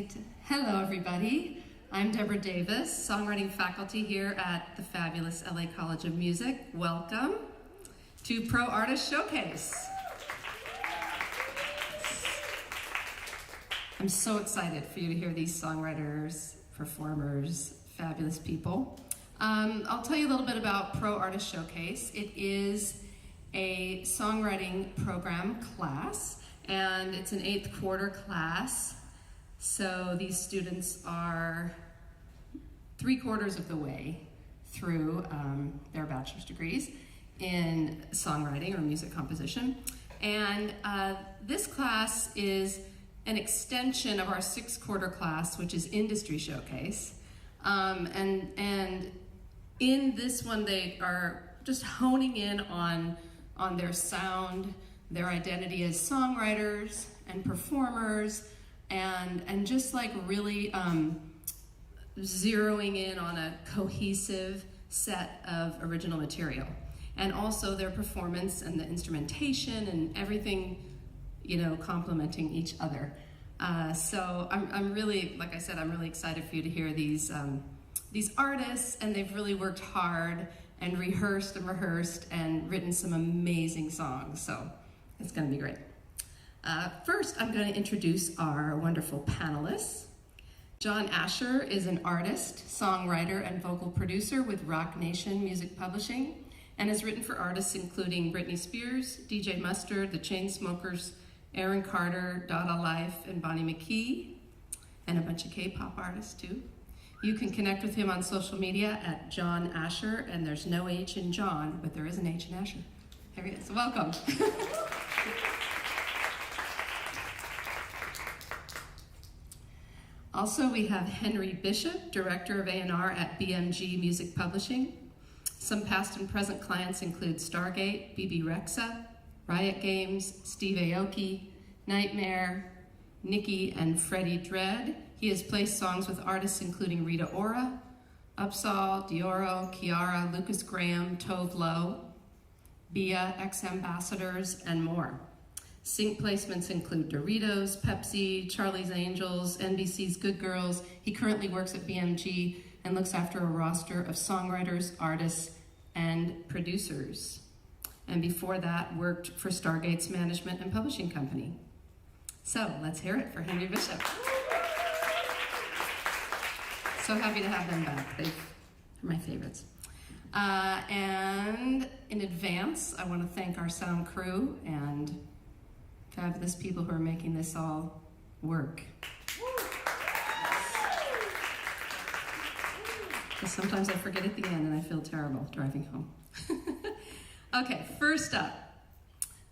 Right. Hello, everybody. I'm Deborah Davis, songwriting faculty here at the fabulous LA College of Music. Welcome to Pro Artist Showcase. I'm so excited for you to hear these songwriters, performers, fabulous people. I'll tell you a little bit about Pro Artist Showcase. It is a songwriting program class, and it's an 8th quarter class. So these students are 3/4 of the way through their bachelor's degrees in songwriting or music composition. And this class is an extension of our 6th quarter class, which is Industry Showcase. And in this one, they are just honing in on their sound, their identity as songwriters and performers, and just like really zeroing in on a cohesive set of original material. And also their performance and the instrumentation and everything, complementing each other. So I'm really, like I said, I'm really excited for you to hear these artists, and they've really worked hard and rehearsed and written some amazing songs. So it's gonna be great. First, I'm going to introduce our wonderful panelists. John Asher is an artist, songwriter, and vocal producer with Rock Nation Music Publishing, and has written for artists including Britney Spears, DJ Mustard, The Chainsmokers, Aaron Carter, Dada Life, and Bonnie McKee, and a bunch of K-pop artists too. You can connect with him on social media at John Asher, and there's no H in John, but there is an H in Asher. Here he is. Welcome. Also, we have Henry Bishop, Director of A&R at BMG Music Publishing. Some past and present clients include Stargate, BB Rexa, Riot Games, Steve Aoki, Nightmare, Nikki and Freddie Dredd. He has placed songs with artists including Rita Ora, Upsal, Dioro, Kiara, Lucas Graham, Tove Lo, Bia, Ex-Ambassadors, and more. Sync placements include Doritos, Pepsi, Charlie's Angels, NBC's Good Girls. He currently works at BMG and looks after a roster of songwriters, artists, and producers. And before that, worked for Stargate's management and publishing company. So let's hear it for Henry Bishop. So happy to have them back. They're my favorites. And in advance, I want to thank our sound crew and fabulous people who are making this all work. Because sometimes I forget at the end and I feel terrible driving home. Okay, first up,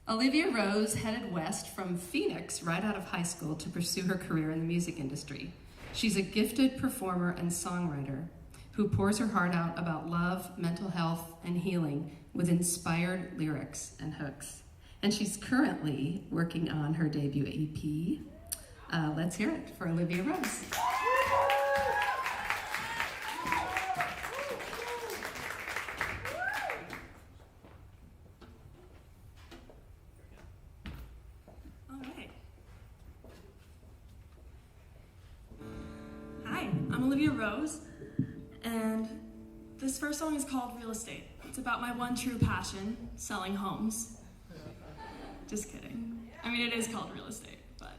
Olivia Rose headed west from Phoenix right out of high school to pursue her career in the music industry. She's a gifted performer and songwriter who pours her heart out about love, mental health, and healing with inspired lyrics and hooks. And she's currently working on her debut EP. Let's hear it for Olivia Rose. All right. Hi, I'm Olivia Rose, and this first song is called Real Estate. It's about my one true passion, selling homes. Just kidding. I mean, it is called real estate, but.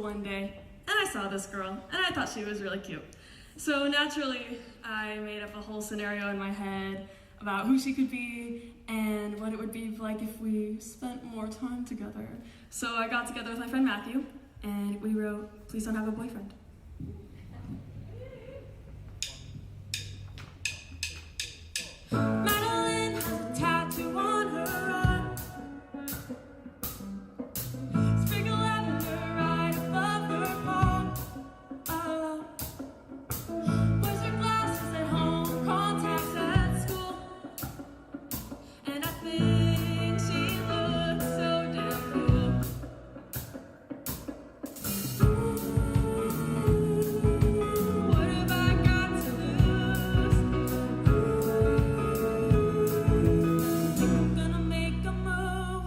one day, and I saw this girl, and I thought she was really cute. So naturally, I made up a whole scenario in my head about who she could be and what it would be like if we spent more time together. So I got together with my friend Matthew, and we wrote, "Please Don't Have a Boyfriend." Madeline has a tattoo on her arm. Sprinkle lavender right above her palm. Oh. Wears her glasses at home, contacts at school. And I think she looks so damn cool. What have I got to lose? I'm gonna make a move.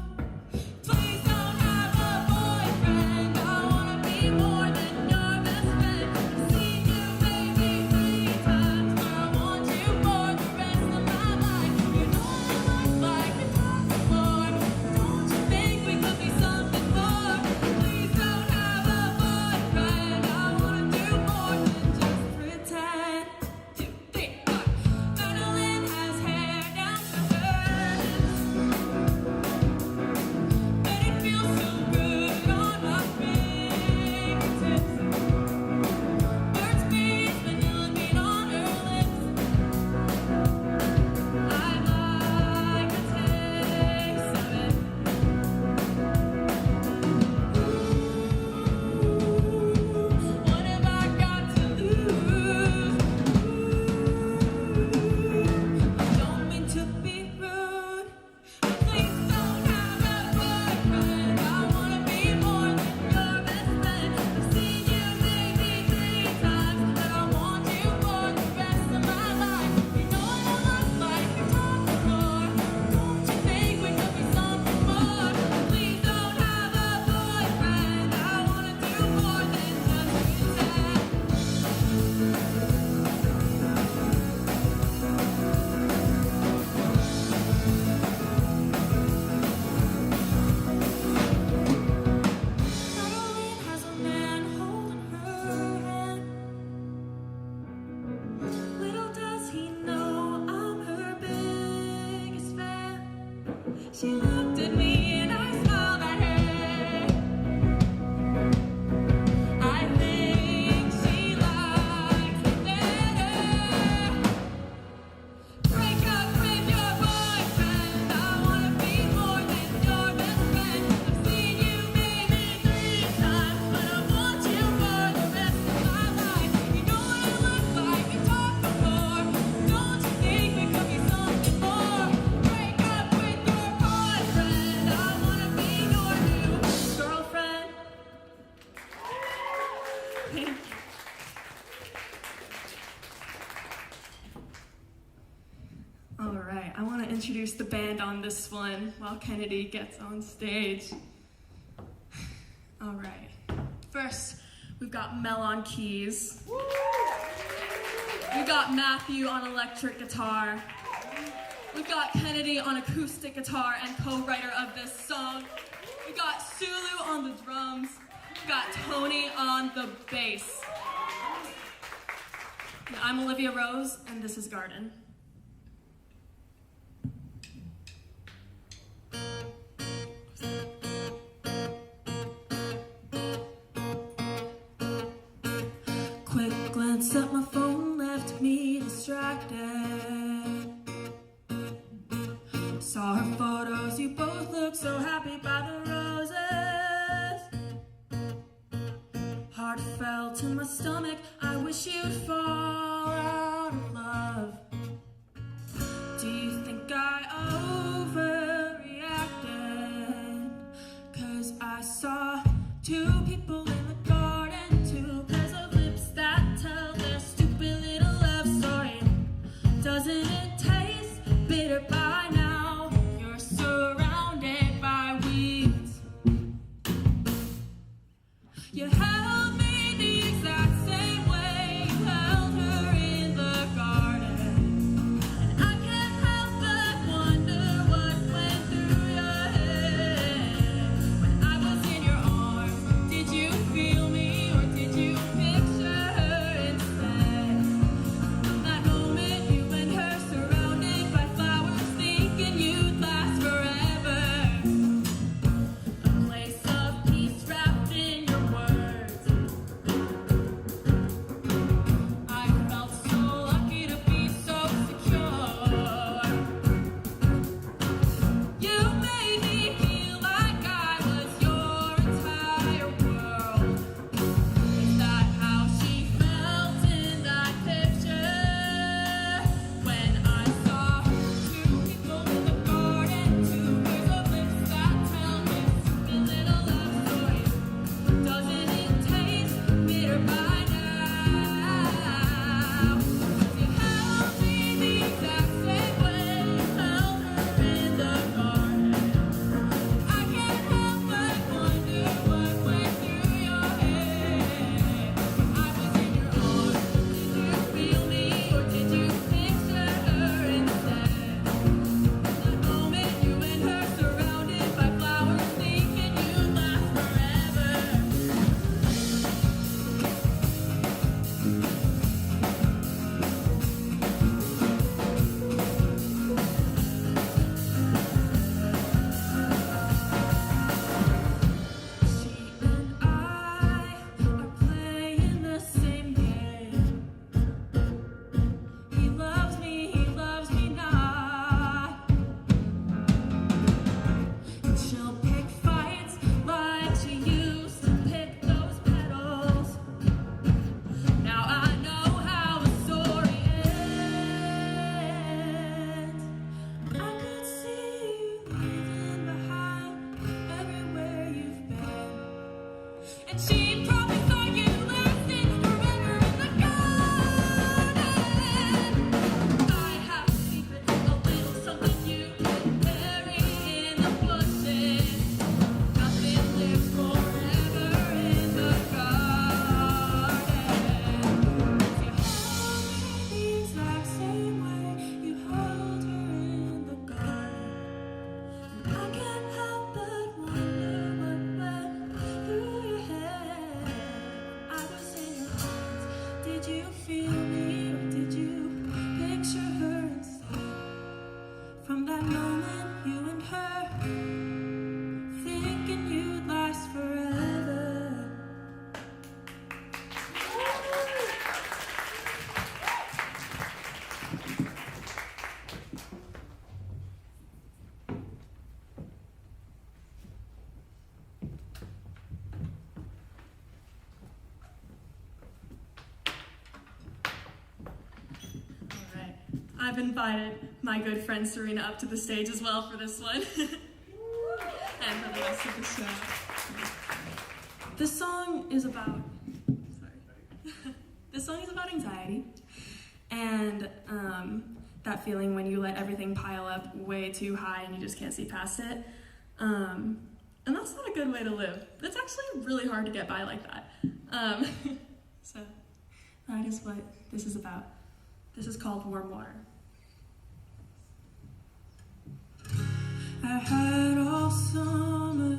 Please don't have a boyfriend. I wanna be more than your best friend. I've seen you maybe 3 times, but I want you for the rest of my life. You know what I look like, we talk before. Don't you think we could be something more? Please don't have a boyfriend. I wanna do more than just pretend. 2, 3, 4. Madeline has hair down to her hips, and it feels so good on my fingertips. Burt's Bees, vanilla bean on her lips. I like the taste of it. What have I got to lose? I don't mean to be rude, but please don't have a boyfriend. I wanna be more than your best friend. I've seen you maybe 3 times, but I want you for the rest of my life. You know what I look like, we talk before. Don't you think we could be something more? Please don't have a boyfriend. I wanna do more than just pretend. Madeline has a man holding her hand. Little does he know I'm her biggest fan. She looked at me and I smiled at her. I think she likes me better. Break up with your boyfriend. I wanna be more than your best friend. I've seen you maybe 3 times, but I want you for the rest of my life. You know what I look like, we talked before. Don't you think we could be something more? Break up with your boyfriend. I wanna be your new girlfriend. Thank you. All right, I want to introduce the band on this one while Kennedy gets on stage. All right, first we've got Mel on keys. We've got Matthew on electric guitar. We've got Kennedy on acoustic guitar and co-writer of this song. We've got Sulu on the drums. We've got Tony on the bass. And I'm Olivia Rose, and this is Garden. Quick glance at my phone left me distracted. Saw her photos, you both look so happy by the roses. Heart fell to my stomach, I wish you'd fall out of love. Do you think I overreacted? 'Cause I saw 2 people in the garden, 2 pairs of lips that tell their stupid little love story. Doesn't it taste bitter by now? You're surrounded by weeds. You held me the exact same way you held her in the garden. did you feel me, or did you picture her instead? From that moment, you and her, thinking you'd last forever. Alright, I've invited my good friend Serena up to the stage as well for this one. And for the rest of the show. This song is about, this song is about anxiety and that feeling when you let everything pile up way too high and you just can't see past it. And that's not a good way to live. It's actually really hard to get by like that. So that is what this is about. This is called Warm Water. I had all summer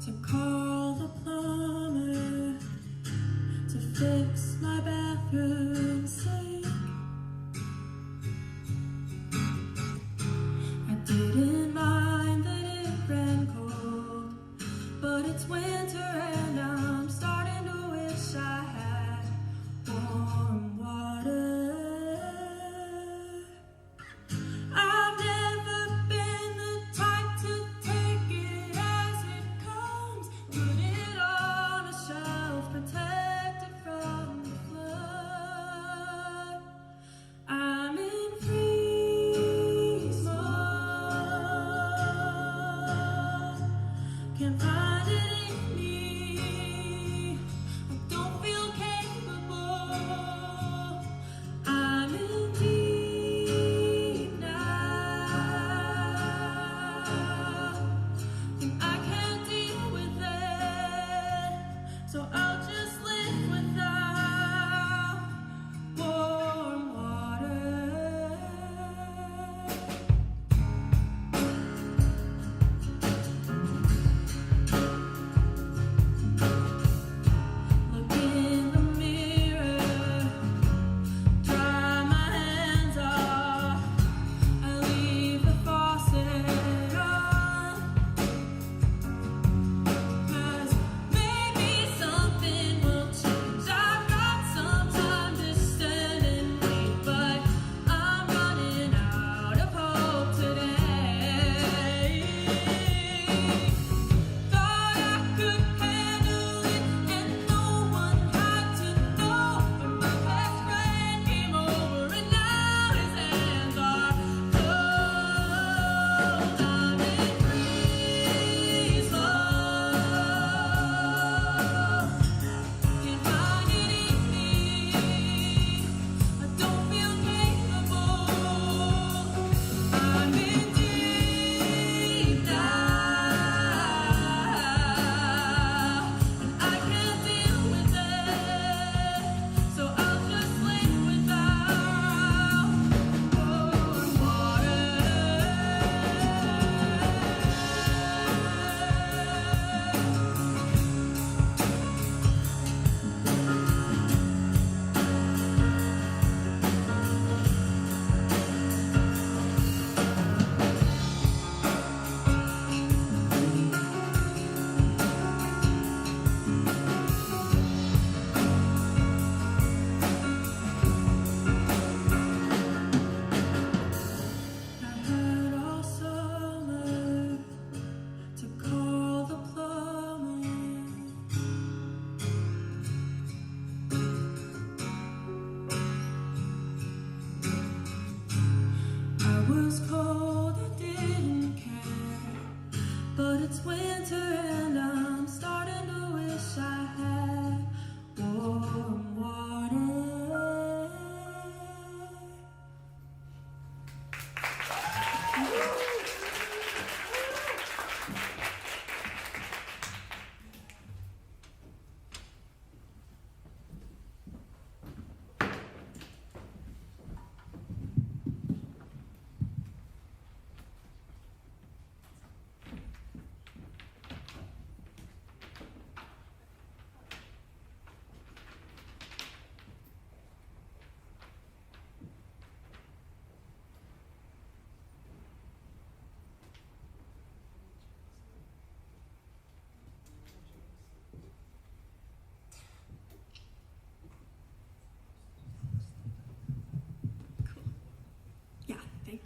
to call the plumber to fix my bathroom sink. I didn't mind that it ran cold, but it's winter and I'm starting to wish I had warm water. I've never been the type to take it as it comes, put it on a shelf, protect it from the flood.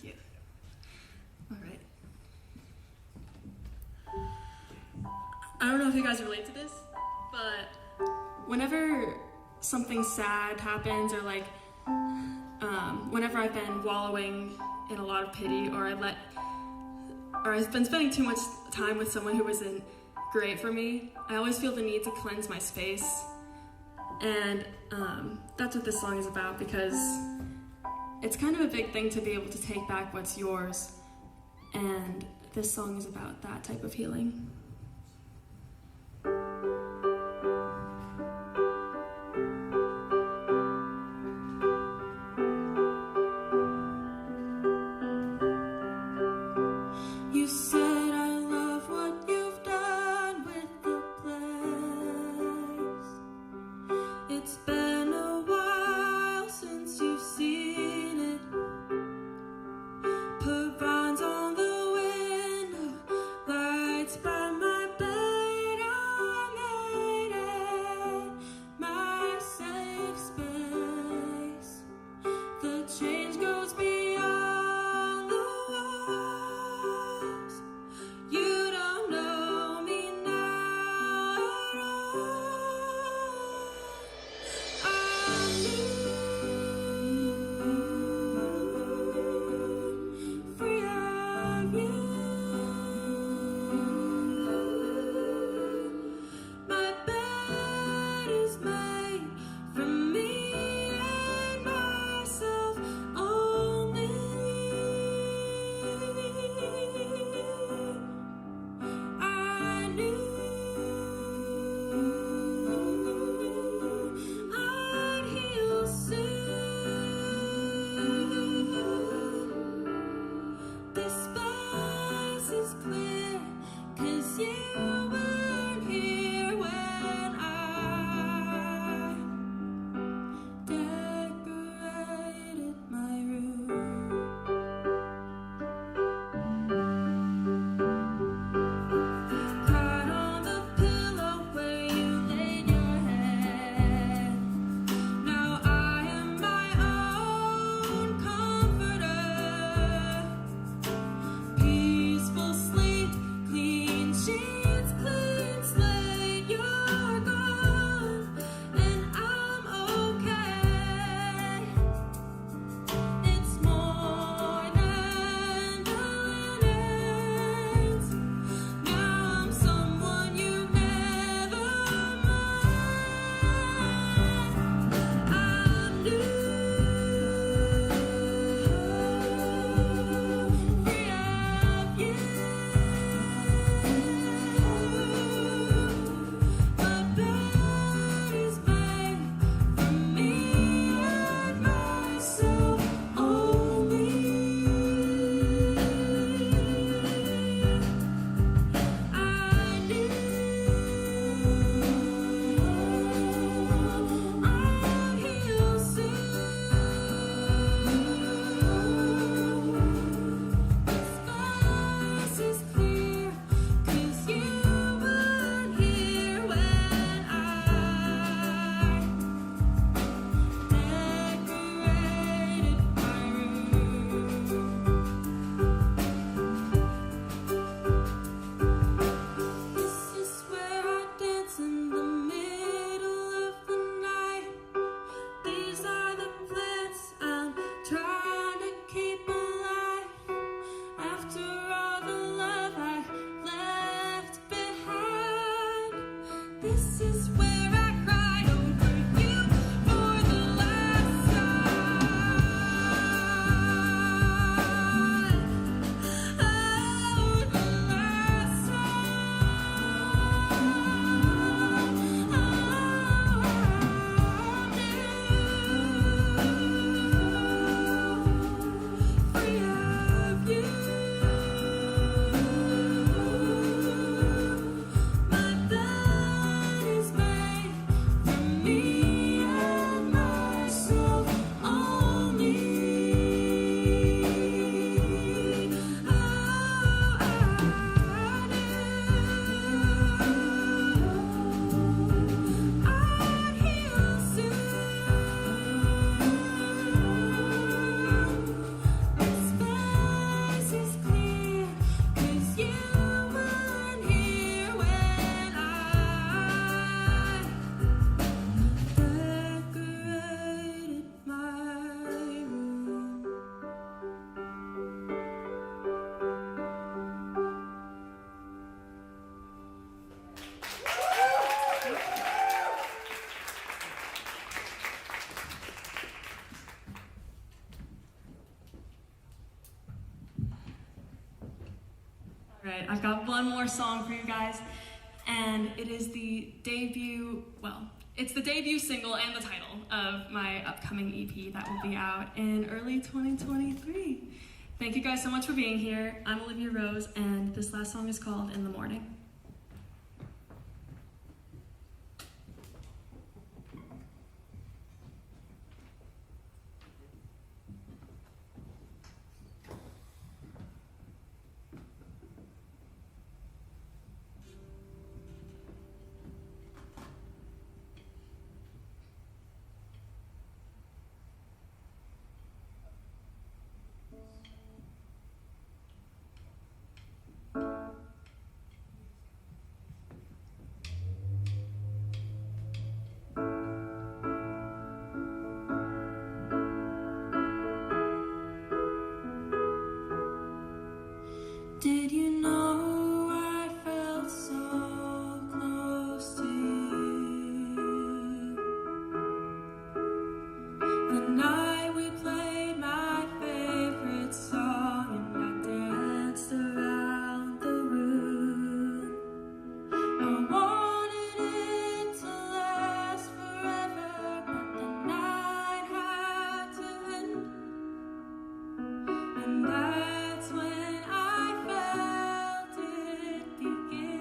Thank you. All right. I don't know if you guys relate to this, but whenever something sad happens, or like whenever I've been wallowing in a lot of pity, or I've been spending too much time with someone who isn't great for me, I always feel the need to cleanse my space. And that's what this song is about, because it's kind of a big thing to be able to take back what's yours. And this song is about that type of healing. You said I love what you've done with the place. It's been a while since you've seen it. Put vines on the window, lights by my bed. I made it my safe space. The change goes beyond the walls. You don't know me now at all. right, I've got one more song for you guys, and it is the debut, it's the debut single and the title of my upcoming EP that will be out in early 2023. Thank you guys so much for being here. I'm Olivia Rose, and this last song is called In the Morning. Did you know I felt so close to you? The night we played my favorite song and I danced around the room. I wanted it to last forever, but the night had to end. And that's when I felt it begin.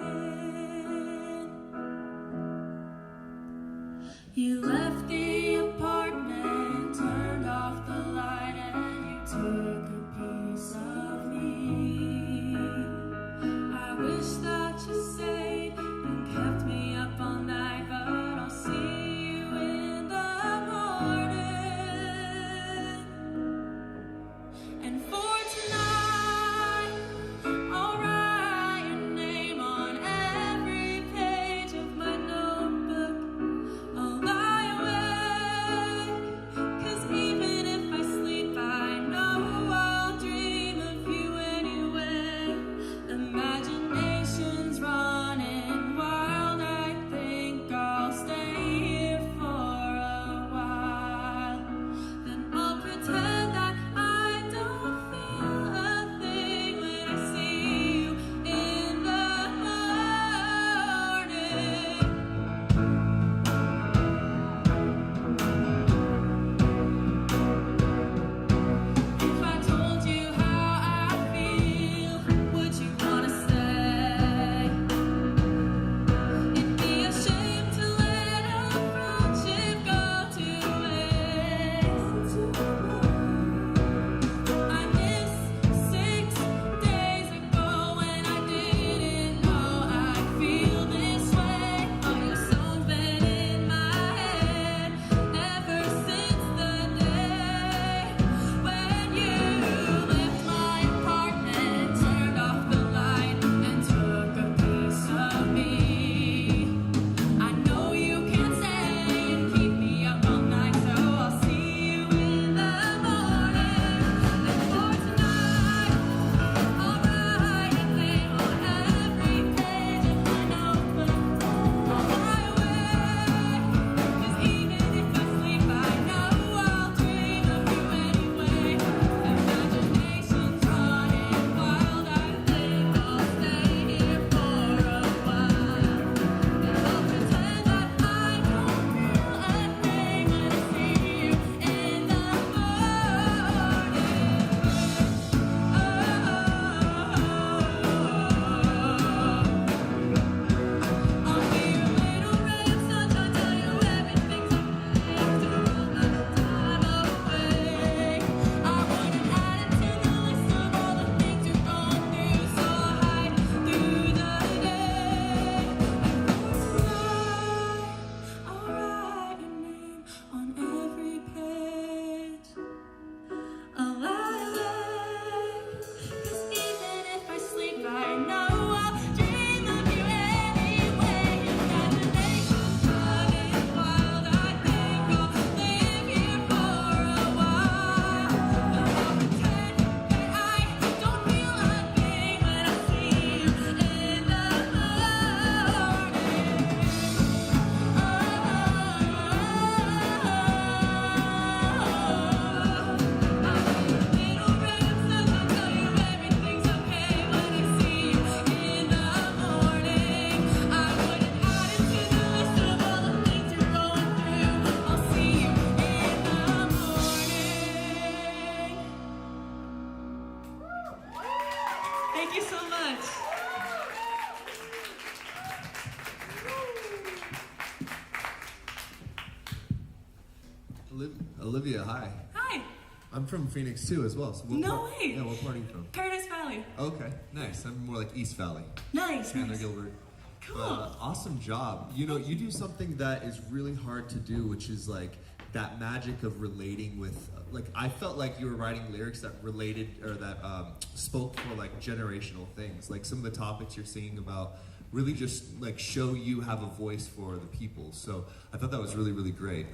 You left the apartment, turned off the light, and you took a piece of me. I wish that you stayed and kept me up all night, but I'll see you in the morning. And for tonight, I'll write your name on every page of my notebook. I'll lie awake Olivia, hi. Hi. I'm from Phoenix too, as well. So No way. Yeah, what part are you from? Paradise Valley. Okay, nice. I'm more like East Valley. Nice. Chandler Nice. Gilbert. Cool. But, awesome job. You know, you do something that is really hard to do, which is like that magic of relating with. Like, I felt like you were writing lyrics that related or that spoke for like generational things. Like some of the topics you're singing about really just like show you have a voice for the people. So I thought that was really, really great.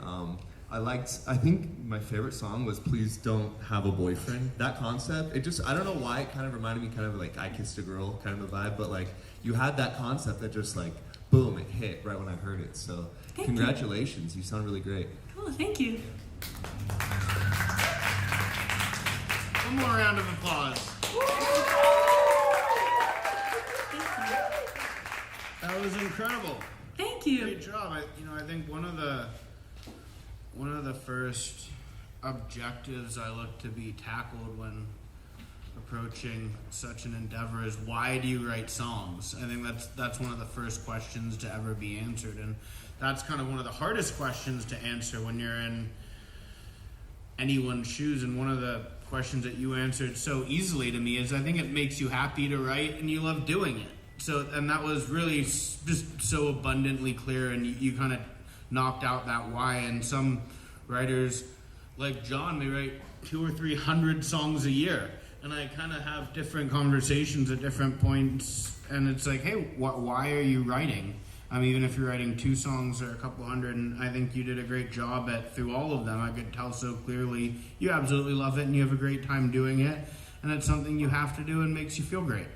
I think my favorite song was Please Don't Have a Boyfriend. That concept, I don't know why it kind of reminded me kind of like I Kissed a Girl kind of a vibe, but like you had that concept that just like, boom, it hit right when I heard it. So Thank congratulations, you sound really great. Cool. Thank you. One more round of applause. That was incredible. Thank you. Great job. I think one of the first objectives I look to be tackled when approaching such an endeavor is, why do you write songs? I think that's one of the first questions to ever be answered, and that's kind of one of the hardest questions to answer when you're in anyone's shoes. And one of the questions that you answered so easily to me is, I think it makes you happy to write and you love doing it. So, and that was really just so abundantly clear, and you kind of knocked out that why. And some writers like John, they write 200 or 300 songs a year, and I kind of have different conversations at different points, and it's like, hey, why are you writing? Even if you're writing 2 songs or a couple hundred, and I think you did a great job through all of them. I could tell so clearly you absolutely love it and you have a great time doing it, and it's something you have to do and makes you feel great.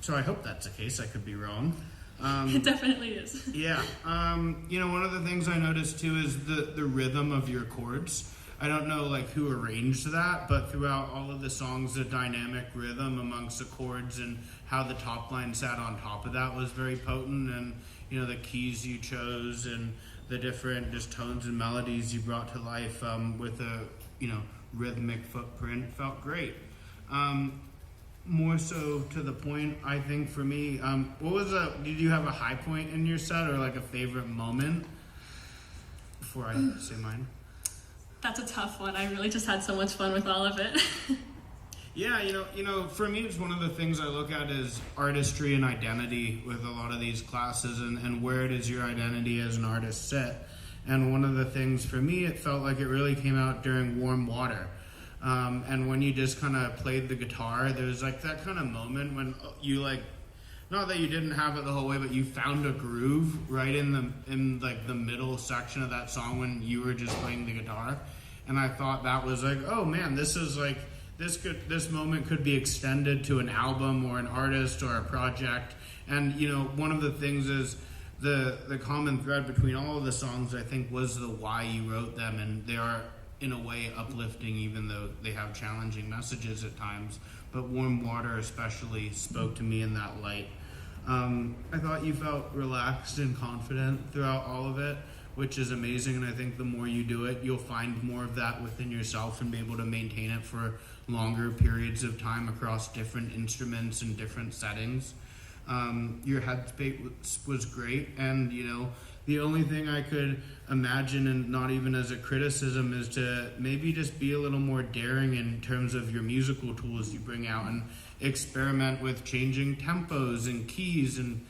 So I hope that's the case. I could be wrong. It definitely is. Yeah. One of the things I noticed too is the rhythm of your chords. I don't know like who arranged that, but throughout all of the songs, the dynamic rhythm amongst the chords and how the top line sat on top of that was very potent. And, the keys you chose and the different just tones and melodies you brought to life with a, rhythmic footprint felt great. More so to the point, I think for me, did you have a high point in your set or like a favorite moment before I say mine? That's a tough one. I really just had so much fun with all of it. Yeah, for me, it's one of the things I look at is artistry and identity with a lot of these classes, and where does your identity as an artist sit? And one of the things for me, it felt like it really came out during Warm Water. And when you just kind of played the guitar, there's like that kind of moment when you like, not that you didn't have it the whole way, but you found a groove right in the middle section of that song when you were just playing the guitar. And I thought that was like, oh man, this is like, this moment could be extended to an album or an artist or a project. And one of the things is the common thread between all of the songs, I think, was the why you wrote them, and they are in a way uplifting, even though they have challenging messages at times. But Warm Water especially spoke to me in that light. I thought you felt relaxed and confident throughout all of it, which is amazing. And I think the more you do it, you'll find more of that within yourself and be able to maintain it for longer periods of time across different instruments and different settings. Your headspace was great, and the only thing I could imagine, and not even as a criticism, is to maybe just be a little more daring in terms of your musical tools you bring out and experiment with changing tempos and keys and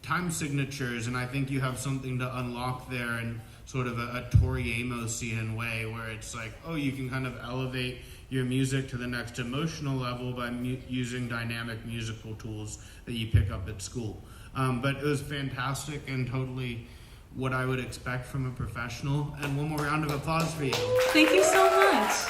time signatures. And I think you have something to unlock there in sort of a Tori Amosian way, where it's like, oh, you can kind of elevate your music to the next emotional level by using dynamic musical tools that you pick up at school. But it was fantastic and totally what I would expect from a professional. And one more round of applause for you. Thank you so much.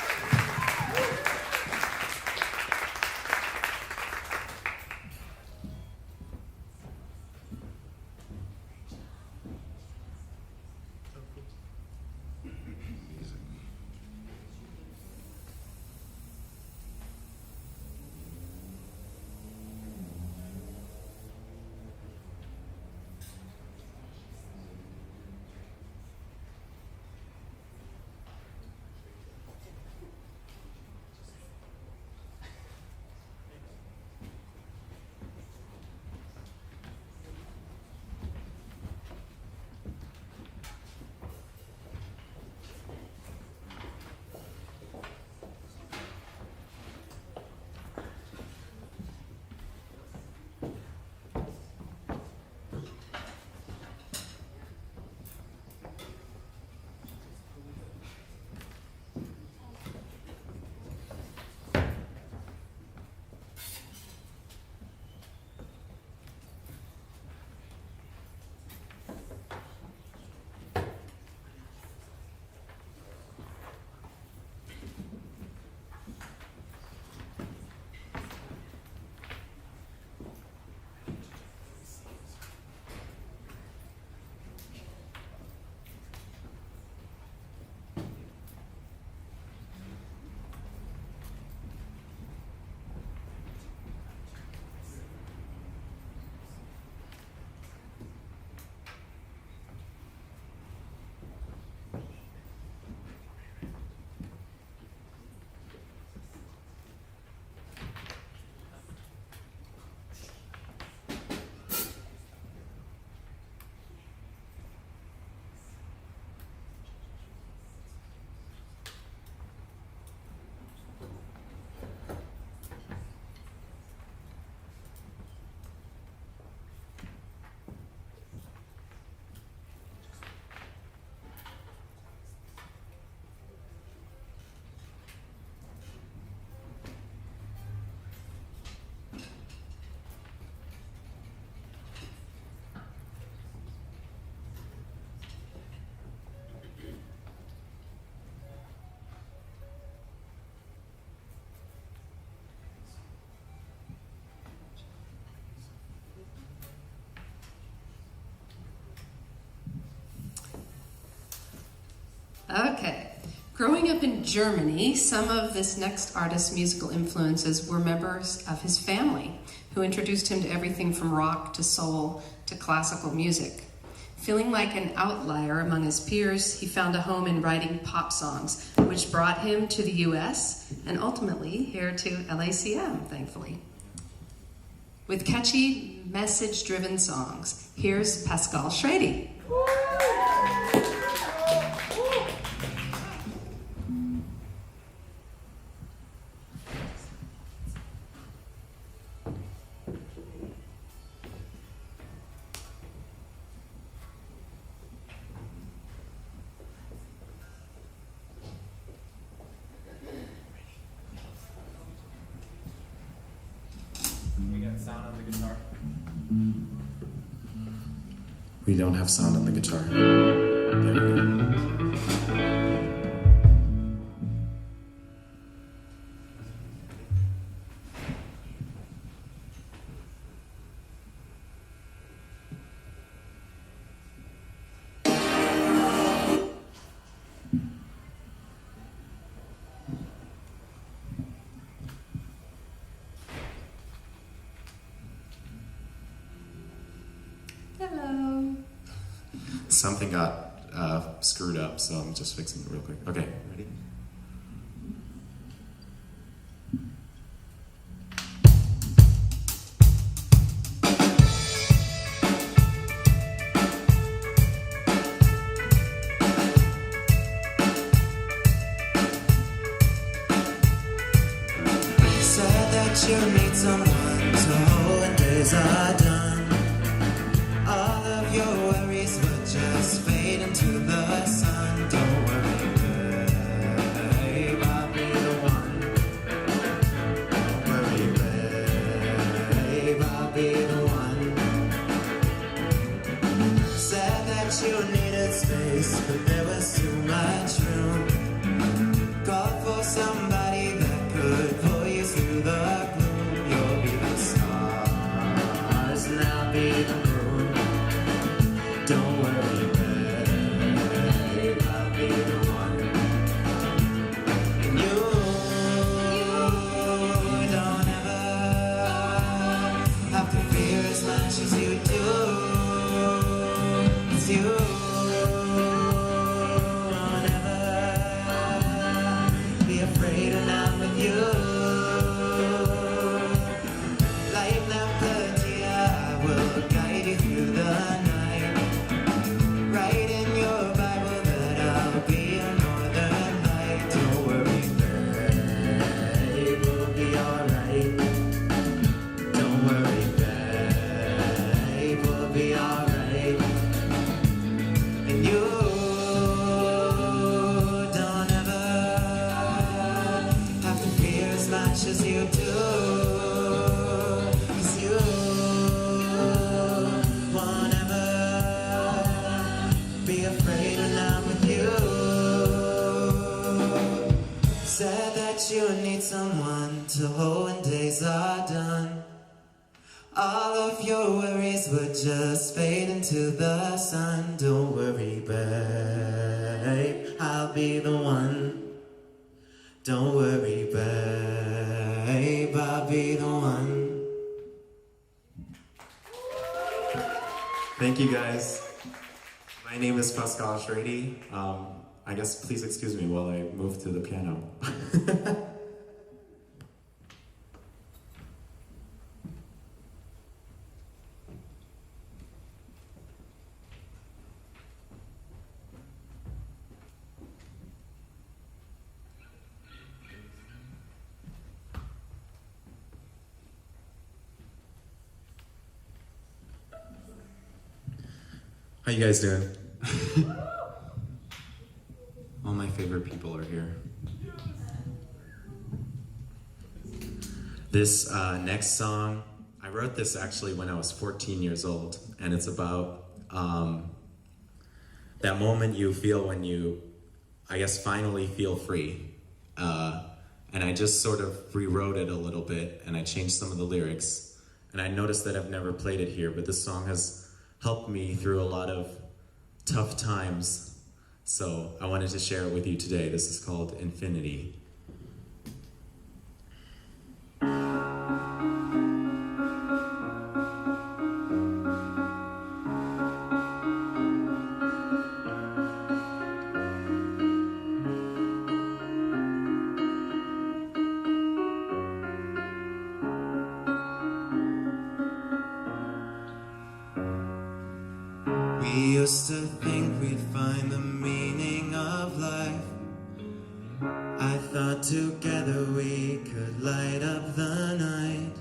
Okay. Growing up in Germany, some of this next artist's musical influences were members of his family, who introduced him to everything from rock to soul to classical music. Feeling like an outlier among his peers, he found a home in writing pop songs, which brought him to the US and ultimately here to LACM, thankfully. With catchy, message-driven songs, here's Pascal Schrady. We got sound on the guitar. We don't have sound on the guitar. There we go. Hello. Something got screwed up, so I'm just fixing it real quick. Okay, ready? Said that you need someone to hold when days are done. All of your worries will just fade into the sun. Don't worry, babe, I'll be the one. Don't worry, babe, I'll be the one. Said that you needed space, but there was too much room. Called for somebody that could pull you through the gloom. You'll be the stars and I'll be the moon. Don't worry, babe, I'll be the one. And you don't ever have to fear as much as you do. 'Cause you won't ever be afraid when I'm with you. Like Napatia, I will guide you through the night. Write in your Bible that I'll be a northern light. Don't worry, babe, we'll be alright. Don't worry, babe, we'll be alright. And you don't ever have to fear as much as you do. 'Cause you won't ever be afraid when I'm with you. Said that you need someone to hold when days are done. All of your worries would just fade into the sun. Don't worry, babe, I'll be the one. Don't worry, babe, I'll be the one. Thank you, guys. My name is Pascal Schrady. I guess please excuse me while I move to the piano. How you guys doing? All my favorite people are here. This next song, I wrote this actually when I was 14 years old, and it's about that moment you feel when you, I guess, finally feel free. And I just sort of rewrote it a little bit, and I changed some of the lyrics. And I noticed that I've never played it here, but this song has helped me through a lot of tough times So I wanted to share it with you today. This is called Infinity. We used to think we'd find the meaning of life. I thought together we could light up the night.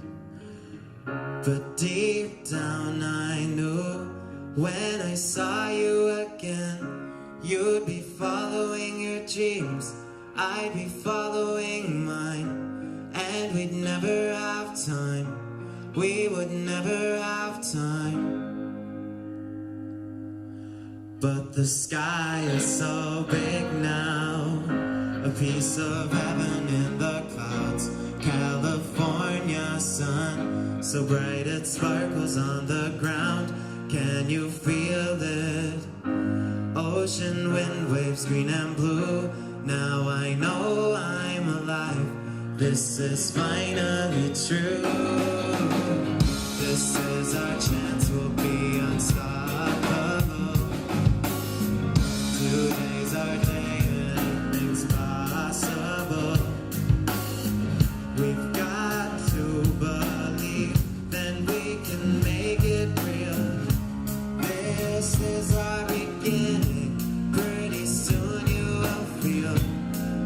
But deep down I knew when I saw you again, you'd be following your dreams, I'd be following mine. And we'd never have time, we would never have time. But the sky is so big now, a piece of heaven in the clouds. California sun, so bright it sparkles on the ground. Can you feel it? Ocean, wind, waves, green and blue. Now I know I'm alive. This is finally true. This is our chance, we'll be unstoppable. Today's our day, anything's possible. We've got to believe, then we can make it real. This is our beginning. Pretty soon you will feel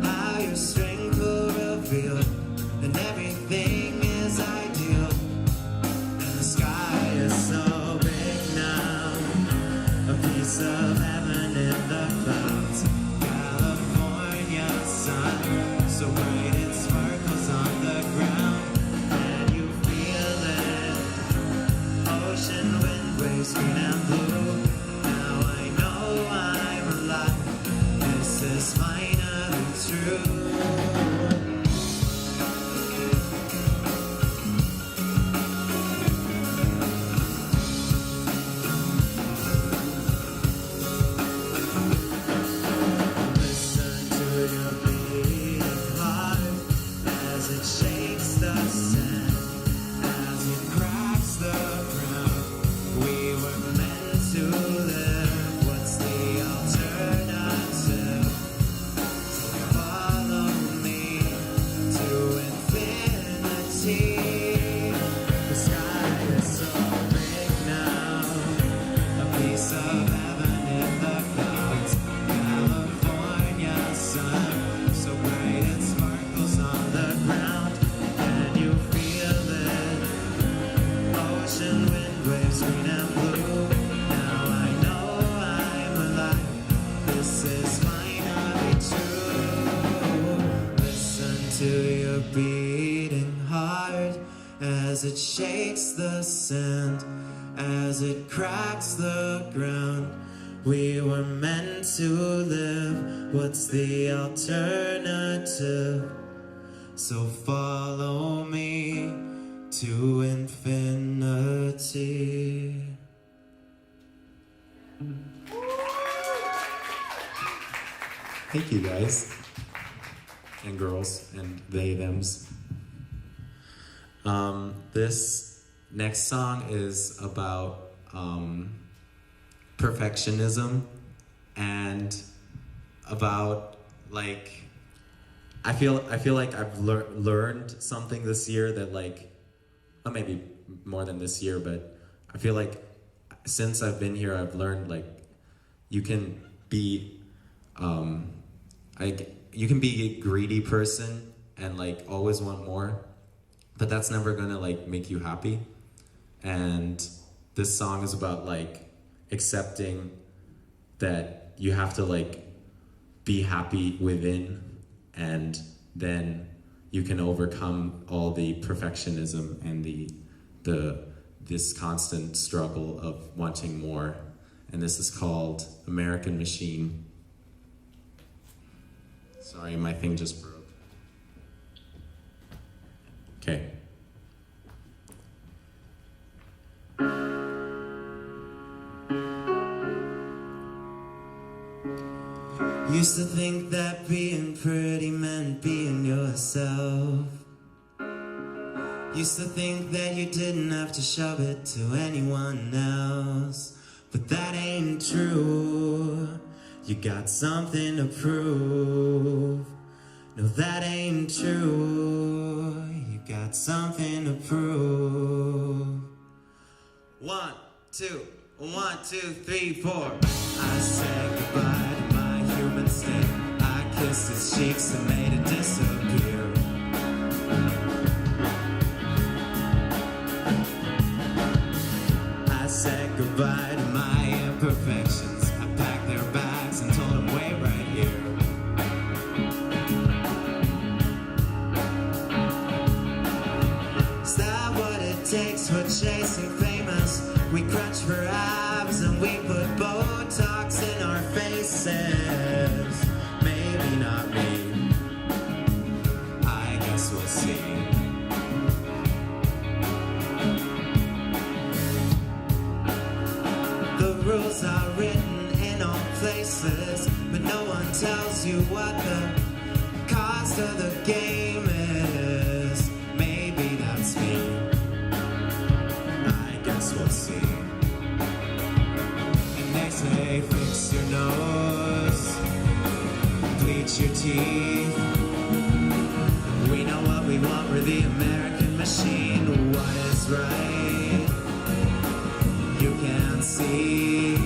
how your strength will reveal, and everything is ideal. And the sky is so big now, a piece of heaven in the clouds. California sun, so bright it sparkles on the ground. Can you feel it? Ocean, wind, waves, green and blue. Now I know I'm alive. This is finally true. Listen to your beating heart as it shakes the sand, as it cracks the ground. We were meant to live. What's the alternative? So follow me to infinity. The sky is so big now, a piece of heaven in the clouds. California sun, so bright it sparkles on the ground. Can you feel it? Ocean, wind, waves, green and blue. Now I know I'm alive. This is finally true. Listen to your beating heart as it shakes the sand, as it cracks the ground. We were meant to live. What's the alternative? So follow me to infinity. Thank you guys and girls and they thems. This next song is about perfectionism and about like I feel like I've learned something this year that like, or maybe more than this year, but I feel like since I've been here, I've learned like you can be you can be a greedy person and like always want more, but that's never gonna like make you happy. And this song is about like accepting that you have to like be happy within, and then you can overcome all the perfectionism and this constant struggle of wanting more. And this is called American Machine. Sorry, my thing just broke. Okay. Used to think that being pretty meant being yourself. Used to think that you didn't have to shove it to anyone else. But that ain't true. You got something to prove. No, that ain't true. You got something to prove. 1, 2, 1, 2, 3, 4. I said goodbye to my human state. I kissed his cheeks and made it disappear. I said goodbye to my imperfections. I packed their bags and told them wait right here. Is that what it takes for chasing famous? We crunch for abs and we put Botox in our faces. Maybe not me. I guess we'll see. The rules are written in all places, but no one tells you what the cost of the game is. Maybe that's me. I guess we'll see. And they say fix your nose, bleach your teeth. We know what we want, we're the American machine. What is right? You can't see.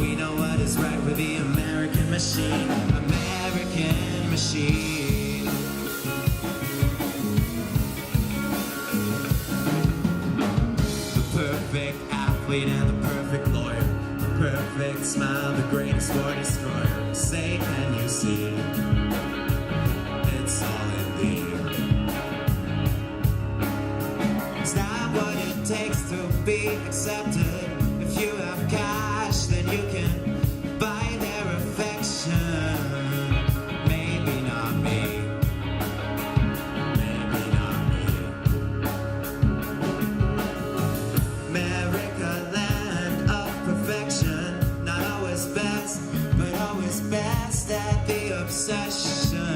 We know what is right with the American machine. American machine. The perfect athlete and the perfect lawyer. The perfect smile, the greatest war destroyer. Say, can you see? It's all in thee. Is that what it takes to be accepted? If you have cash, then you can buy their affection. Maybe not me. Maybe not me. America, land of perfection. Not always best, but always best at the obsession.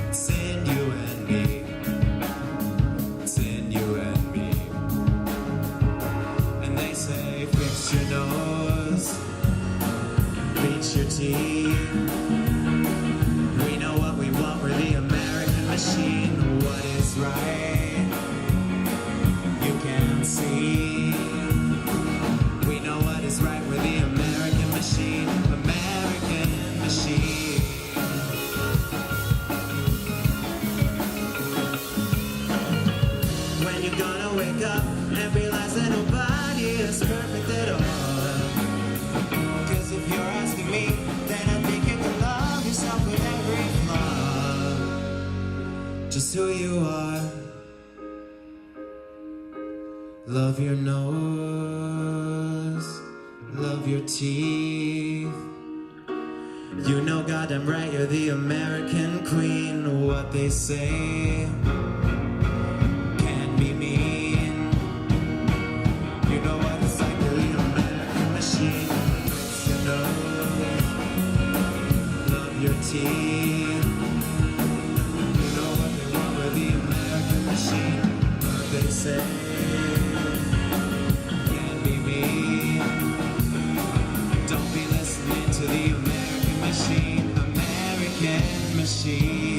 It's in you and me. It's in you and me. And they say fix your nose, bleach your teeth. We know what we want, we're the American machine. What is right? You can see. We know what is right, we're the American machine. American machine. When you're gonna wake up and realize that nobody is perfect at all. Cause if you're asking me, then I think you can love yourself with every flaw. Just who you are. Love your nose, love your teeth. You know goddamn right you're the American queen. What they say can be mean. You know what it's like to be an American machine. Fix your nose, love your teeth. You know what they want with the American machine. What they say can be mean. Don't be listening to the American machine. American machine.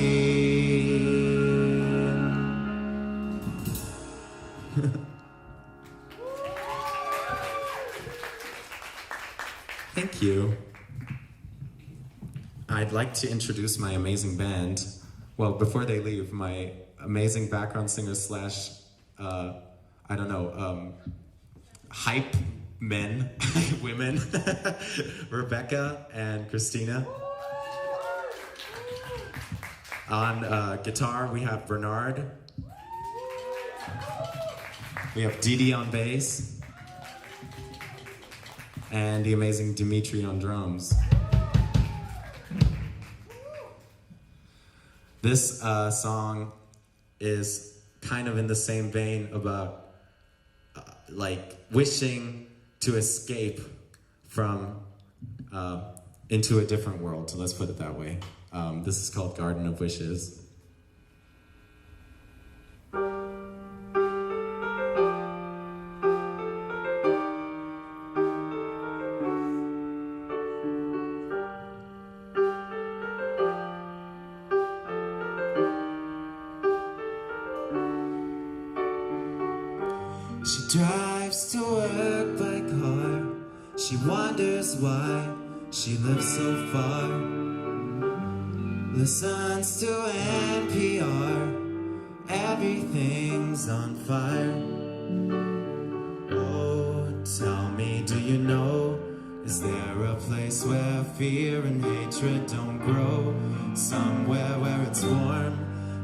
Thank you. I'd like to introduce my amazing band. Well, before they leave, my amazing background singer slash, hype men, women, Rebecca and Christina. On guitar, we have Bernard. We have Didi on bass. And the amazing Dimitri on drums. This song is kind of in the same vein about like wishing to escape from into a different world, so let's put it that way. This is called Garden of Wishes. She drives to work by car. She wonders why she lives so far. Listens to NPR. Everything's on fire. Oh, tell me, do you know? Is there a place where fear and hatred don't grow? Somewhere where it's warm,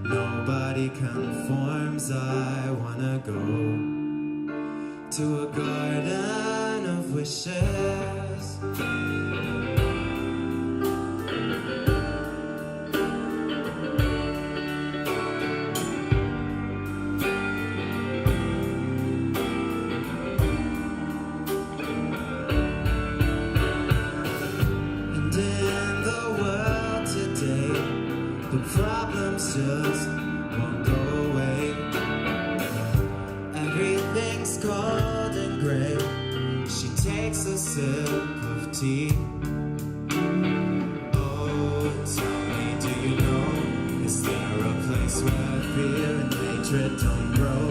nobody conforms. I wanna go to a garden of wishes. And in the world today, the problems just won't go away. Everything's cold and gray. She takes a sip of tea. Oh, tell me, do you know? Is there a place where fear and hatred don't grow?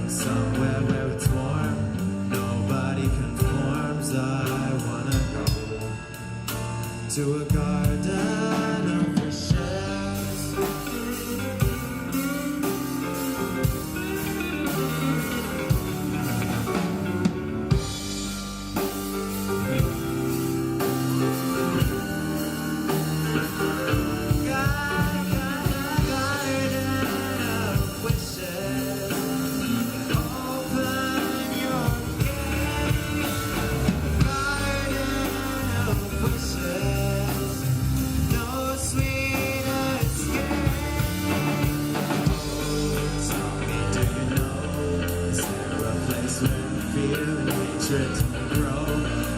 Somewhere where it's warm, nobody conforms. I wanna go to a garden of wishes.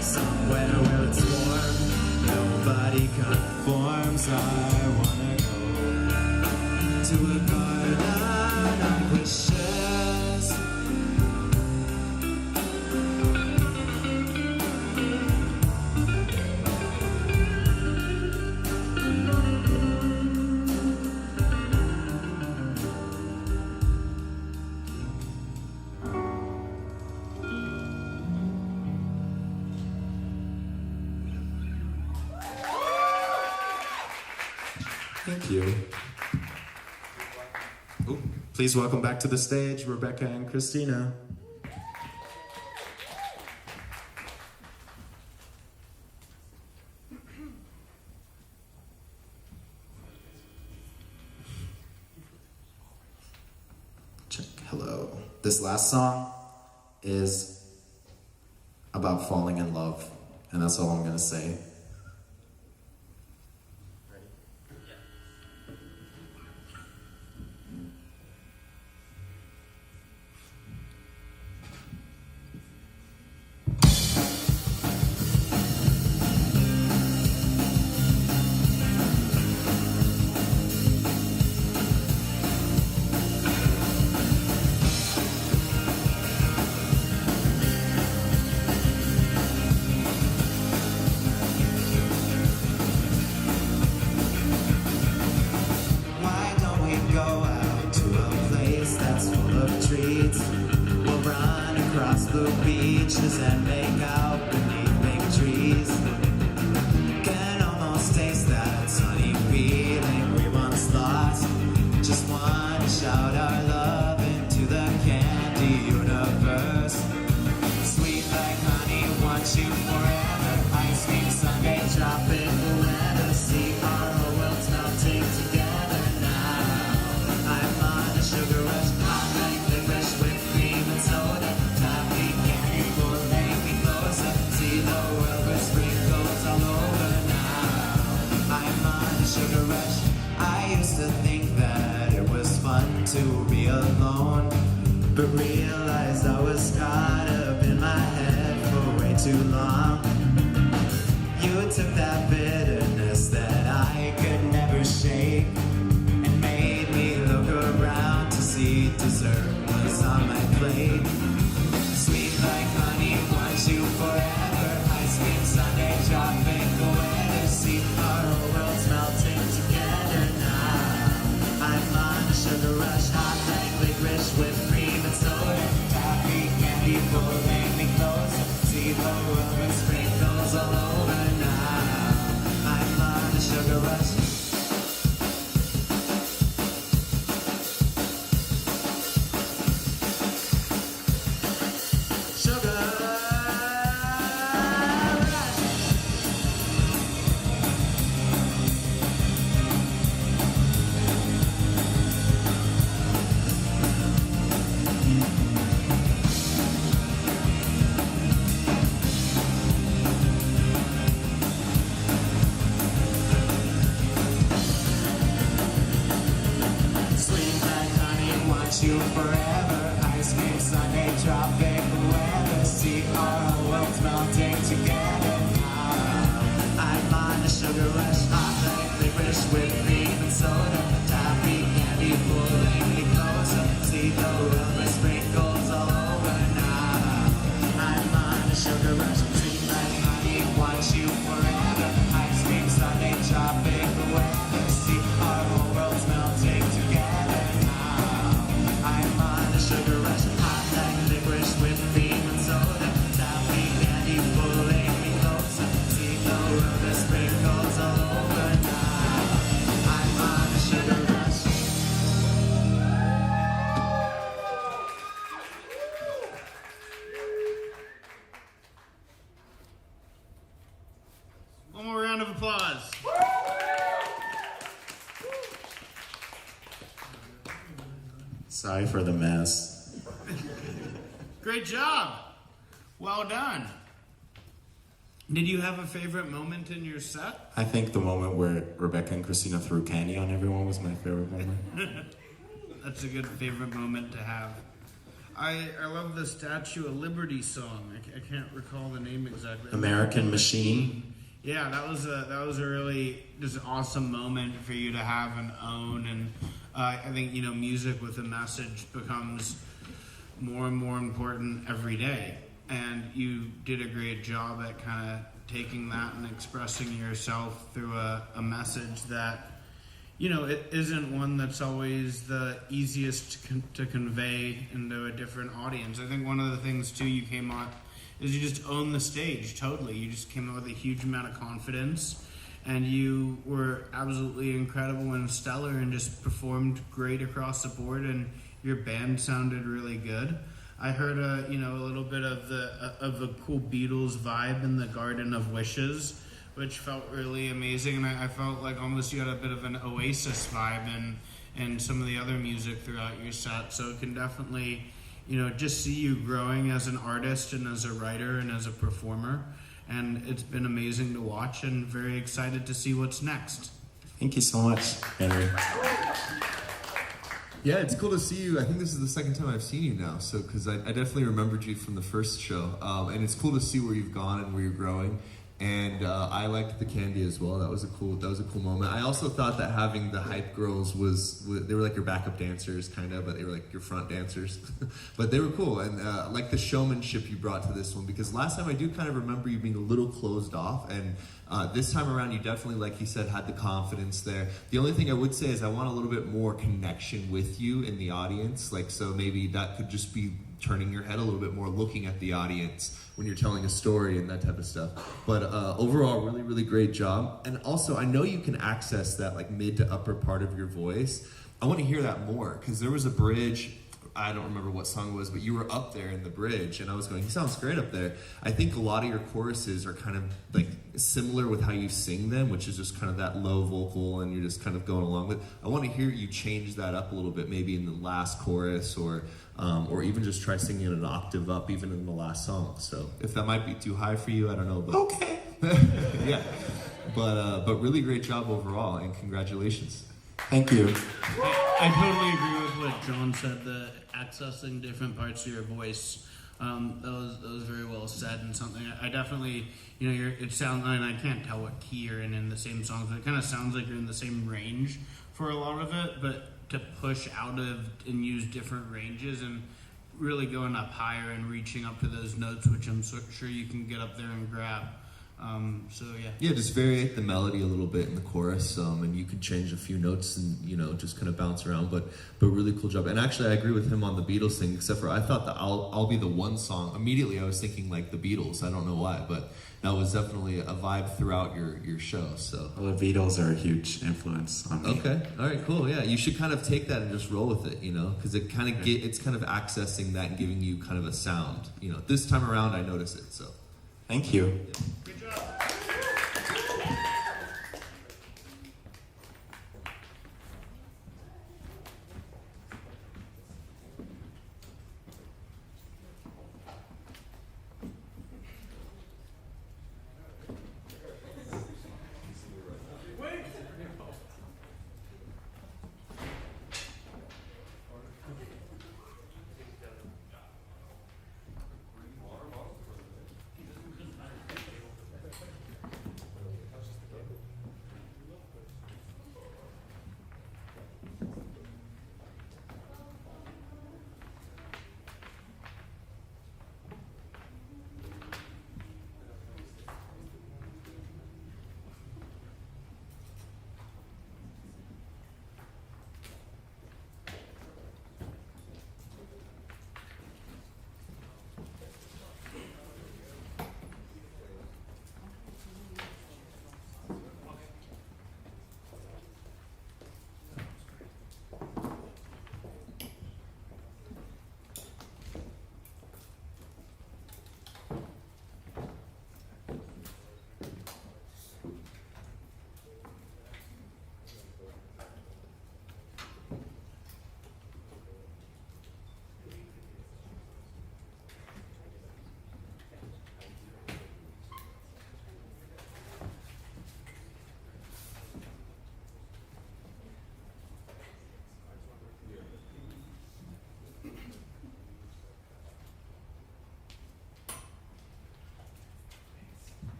Somewhere where it's warm, nobody conforms. I wanna go to a garden of wishes. Thank you. Ooh, please welcome back to the stage, Rebecca and Christina. Check, hello. This last song is about falling in love, and that's all I'm gonna say. We'll run across the beaches and make out beneath big trees. Can almost taste that sunny feeling we once lost. Just want to shout our love into the candy universe. Sweet like honey, want you forever. Ice cream sundae, tropical weather. See our whole world's melting together now. I'm on a sugar rush, hot like licorice with cream and soda. Toffee candy will make me closer. See the world with sprinkles all over now. I'm on a sugar rush. I used to think that it was fun to be alone, but realized I was caught up in my head for way too long. You took that bit sugar rush. Sugar rush. Sweet like honey, want you forever. Ice cream, Sunday, tropic weather. See our worlds melting together now. I'm on a sugar rush, hot like licorice with cream and soda. Toffee candy pulling me closer. See the rubber sprinkles all over now. I'm on a sugar rush, sweet like honey, want you forever. Ice cream, Sunday, tropic weather. See our whole worlds melting together now. I'm on a sugar rush, hot like licorice with cream and soda. Toffee candy pulling me closer. See the rubber sprinkles all over now. I'm on a sugar rush. One more round of applause. Sorry for the mess. Great job. Well done. Did you have a favorite moment in your set? I think the moment where Rebecca and Christina threw candy on everyone was my favorite moment. That's a good favorite moment to have. I love the Statue of Liberty song. I can't recall the name exactly. American Machine. Yeah, that was a really just awesome moment for you to have and own, and I think music with a message becomes more and more important every day, and you did a great job at kind of taking that and expressing yourself through a message that it isn't one that's always the easiest to convey into a different audience. I think one of the things too you came on is you just own the stage totally. You just came out with a huge amount of confidence, and you were absolutely incredible and stellar, and just performed great across the board. And your band sounded really good. I heard a little bit of the cool Beatles vibe in the Garden of Wishes, which felt really amazing. And I felt like almost you had a bit of an Oasis vibe in some of the other music throughout your set. So it can definitely just see you growing as an artist and as a writer and as a performer. And it's been amazing to watch, and very excited to see what's next. Thank you so much, Henry. Yeah, it's cool to see you. I think this is the second time I've seen you now, so because I definitely remembered you from the first show, and it's cool to see where you've gone and where you're growing. And I liked the candy as well. That was a cool moment. I also thought that having the hype girls they were like your backup dancers kind of, but they were like your front dancers. But they were cool, and like the showmanship you brought to this one, because last time I do kind of remember you being a little closed off, and this time around you definitely, like you said, had the confidence there. The only thing I would say is I want a little bit more connection with you in the audience, like, so maybe that could just be turning your head a little bit more, looking at the audience when you're telling a story and that type of stuff. But overall, really, really great job. And also, I know you can access that like mid to upper part of your voice. I want to hear that more, because there was a bridge, I don't remember what song it was, but you were up there in the bridge, and I was going, he sounds great up there. I think a lot of your choruses are kind of like similar with how you sing them, which is just kind of that low vocal, and you're just kind of going along with. I want to hear you change that up a little bit, maybe in the last chorus, or even just try singing it an octave up, even in the last song. So if that might be too high for you, I don't know. But Okay. yeah, but really great job overall, and congratulations. Thank you. I totally agree with what John said, the accessing different parts of your voice. That was very well said, and something I definitely, it sounds, and I can't tell what key you're in the same songs, but it kind of sounds like you're in the same range for a lot of it, but to push out of and use different ranges and really going up higher and reaching up to those notes, which I'm sure you can get up there and grab. So yeah. Yeah, just variate the melody a little bit in the chorus, and you could change a few notes and just kind of bounce around. But really cool job. And actually, I agree with him on the Beatles thing. Except for I thought that I'll Be the One song. Immediately, I was thinking like the Beatles. I don't know why, but that was definitely a vibe throughout your show. So Well, the Beatles are a huge influence on me. okay, all right, cool. Yeah, you should kind of take that and just roll with it, because it kind of it's kind of accessing that and giving you kind of a sound. This time around I notice it. So Thank you. Good job.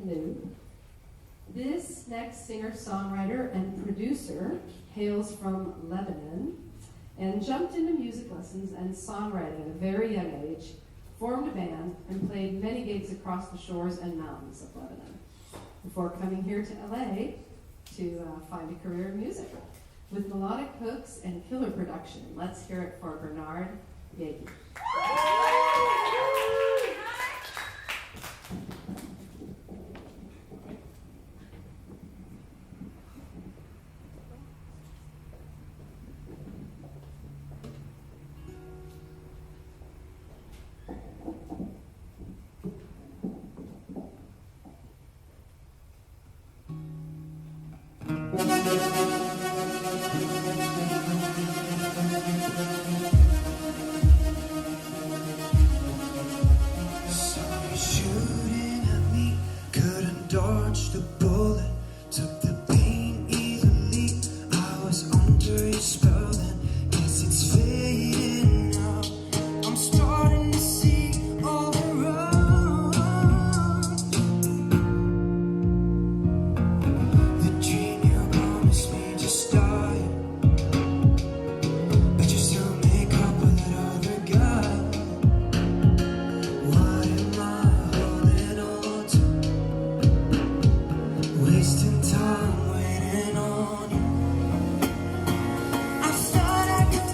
Hello. This next singer-songwriter and producer hails from Lebanon and jumped into music lessons and songwriting at a very young age, formed a band, and played many gigs across the shores and mountains of Lebanon before coming here to LA to find a career in music. With melodic hooks and killer production, let's hear it for Bernard Yagi. Somebody shooting at me, couldn't dodge the bullet. Took the pain easily. I was under your spell then. Guess it's fading now. I'm starting to see all the wrong. The dream you promised me just died, but you still make up with that other guy. What am I holding on to? Wasting time waiting on you. I thought I could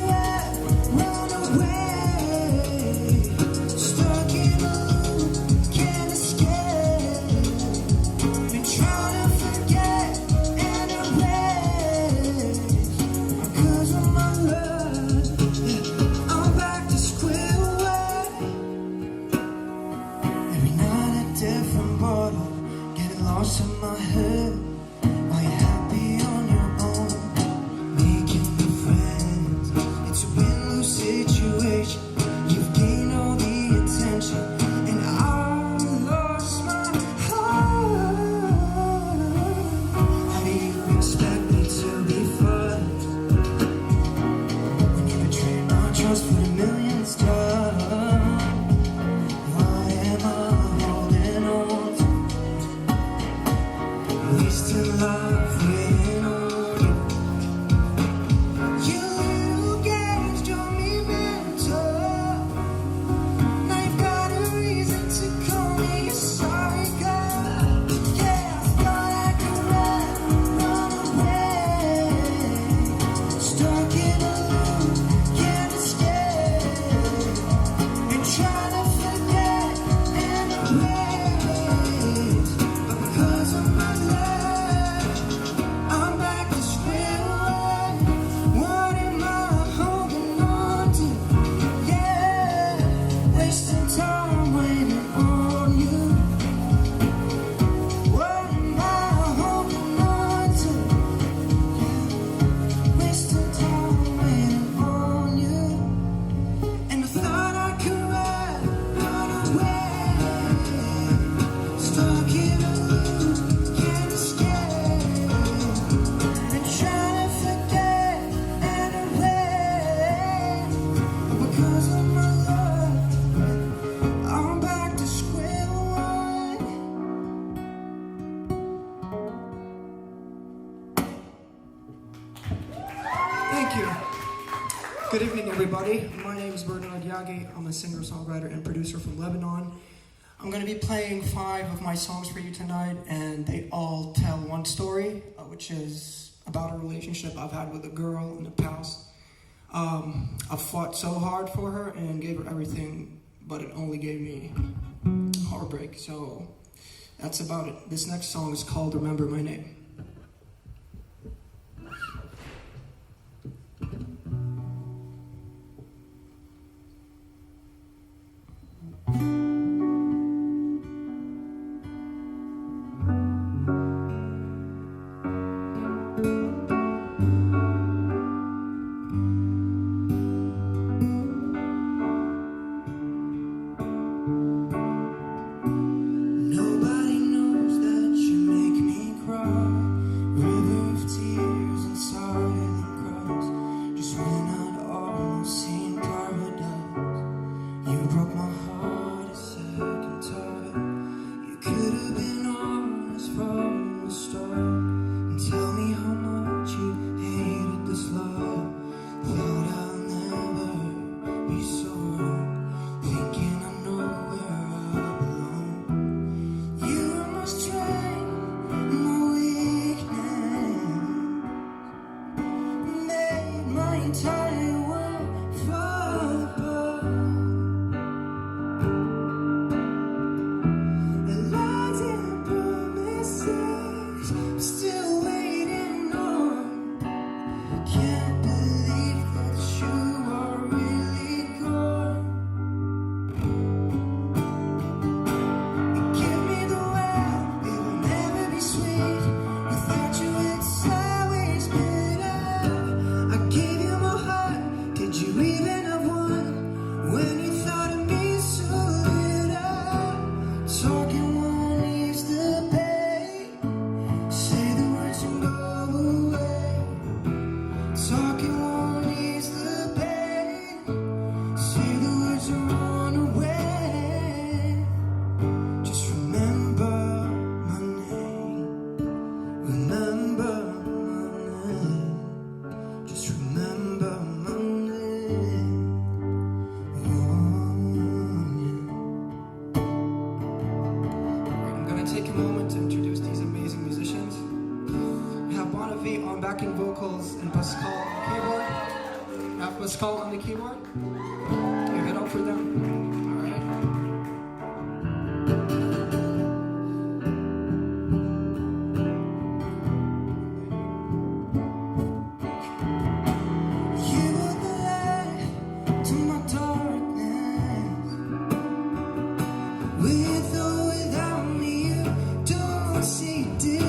run away. Stuck in a loop, can't escape. Been trying to forget and erase. 'Cause of my love, I'm back to square one. Every night a different bottle, getting lost in my head. Are you happy on your own, making new friends? It's a win-lose situation. You've gained all the attention, and I lost my heart. How do you expect me to be fun when you betray my trust for the millionth time? Why am I holding on to? Wasting Good evening, everybody. My name is Bernard Yagi. I'm a singer, songwriter, and producer from Lebanon. I'm going to be playing 5 of my songs for you tonight, and they all tell one story, which is about a relationship I've had with a girl in the past. I fought so hard for her and gave her everything, but it only gave me heartbreak. So that's about it. This next song is called Remember My Name. Nobody knows that you make me cry. River of tears and silent cries. Just when I'd almost seen paradise, you broke my heart a second time. You could have been honest from the start and tell me how much you hated this love. Thought I'll never be so wrong, thinking I know where I belong. You were my strength, my weakness, made my entire world fall apart. The lies and promises I'm still waiting on. Can't believe that you are really gone. Give me the well, it'll never be sweet. Without you, it's always bitter. I gave you my heart, did you even have one? When you thought of me so little, talking won't ease the pain. Say the words and go away. Talking won't ease the pain. Say the words and run away. Just remember my name. Remember my name. Just remember my name. I'm going to take a moment to introduce these amazing musicians. We have Bonavi on backing vocals and Pascal on the keyboard. We have Pascal on the keyboard. Give it up for them. All right. You were the light to my darkness. With or without me, you don't see different.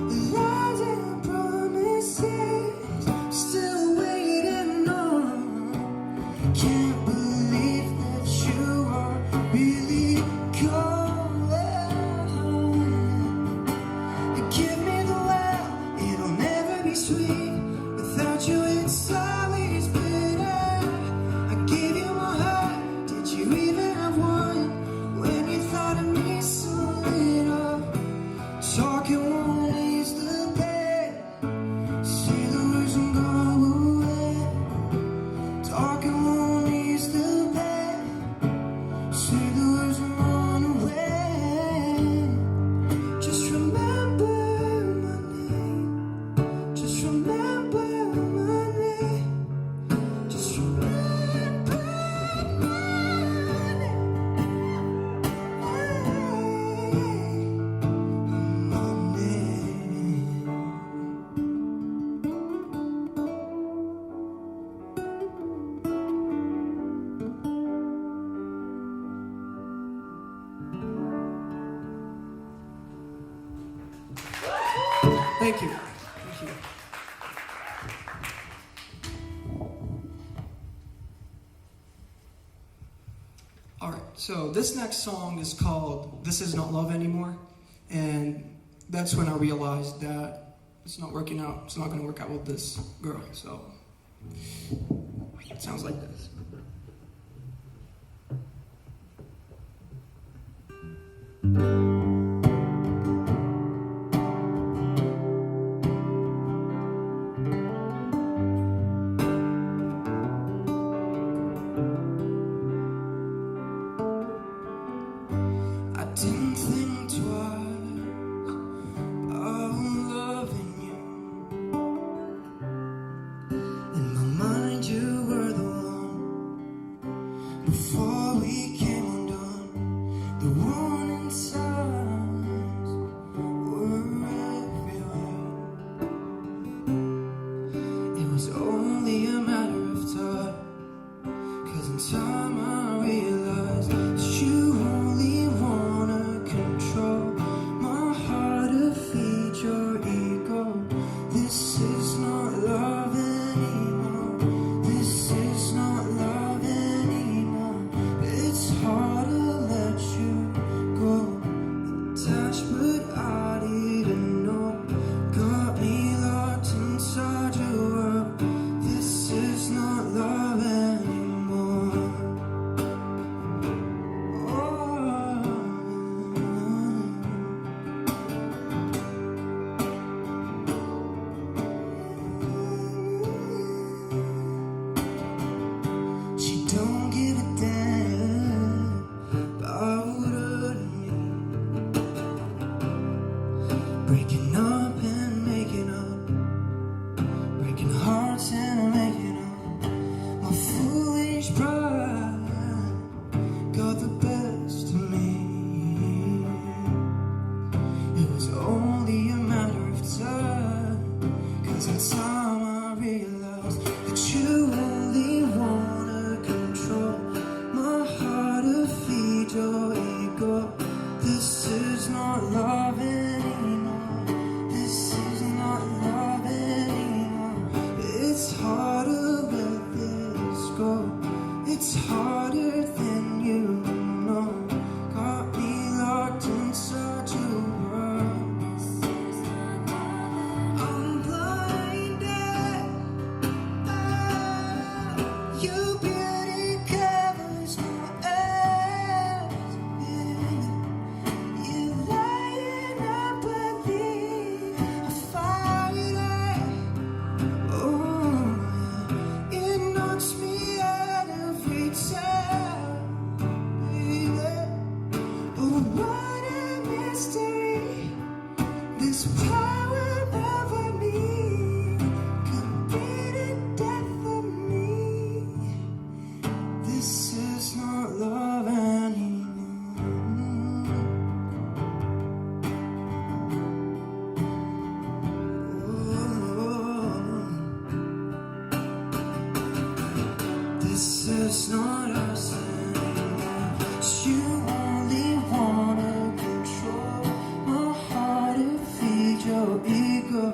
The lies and promises still waiting on. Can't believe that you are really gone. Give me the well, it'll never be sweet. Without you, it's always bitter. I gave you my heart, did you even have one? When you thought of me so little, talking won't ease the pain. Say the words and go away. Talking won't ease the pain. Say the words and run away. Just remember my name. Just remember my name. Just remember my Thank you. Thank you. All right, so this next song is called This Is Not Love Anymore. And that's when I realized that it's not working out. It's not going to work out with this girl. So it sounds like this. before we came undone. The warning signs were everywhere. It was only a matter of time, 'cause in time I realized that you only wanna control my heart to feed your ego. This is not love anymore. This is not love anymore. It's hard to let you go. Attached, but I didn't know. Got me locked inside your world. This is not love anymore. She don't give a damn about her to me. Breaking up and making up, breaking hearts and making up. My foolish pride got the best of me. It was only a matter of time, 'cause in time I realized that you only wanna control my heart to feed your ego. This is not love anymore. This is not love anymore. It's hard to let this go. It's harder than you know. Got me locked inside your world. I'm blinded. Your beauty covers my eyes. You lying up with me. I find it. Oh, it knocks me out every time, baby. Oh, what a mystery. This power over me could be the death of me. This is not love anymore. This is not us anymore. You only wanna control my heart and feed your ego.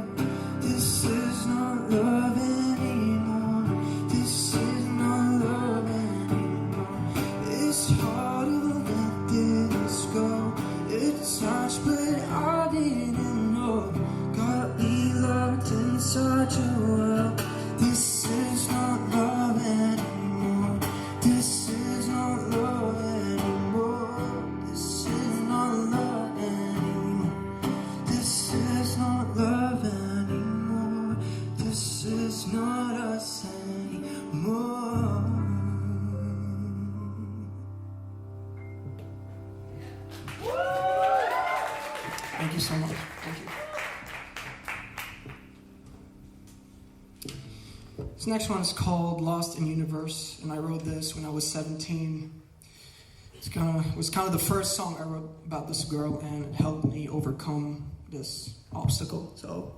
This is not love anymore. This is not love anymore. It's hard to let this go. It's touch, but I didn't know. Got me locked inside your world. This is not love anymore. This is not love anymore. This is not love anymore. This is not love anymore. This is not us anymore. Thank you so much. Thank you. This next one is called Lost in Universe, and I wrote this when I was 17. It was kind of the first song I wrote about this girl, and it helped me overcome this obstacle. So,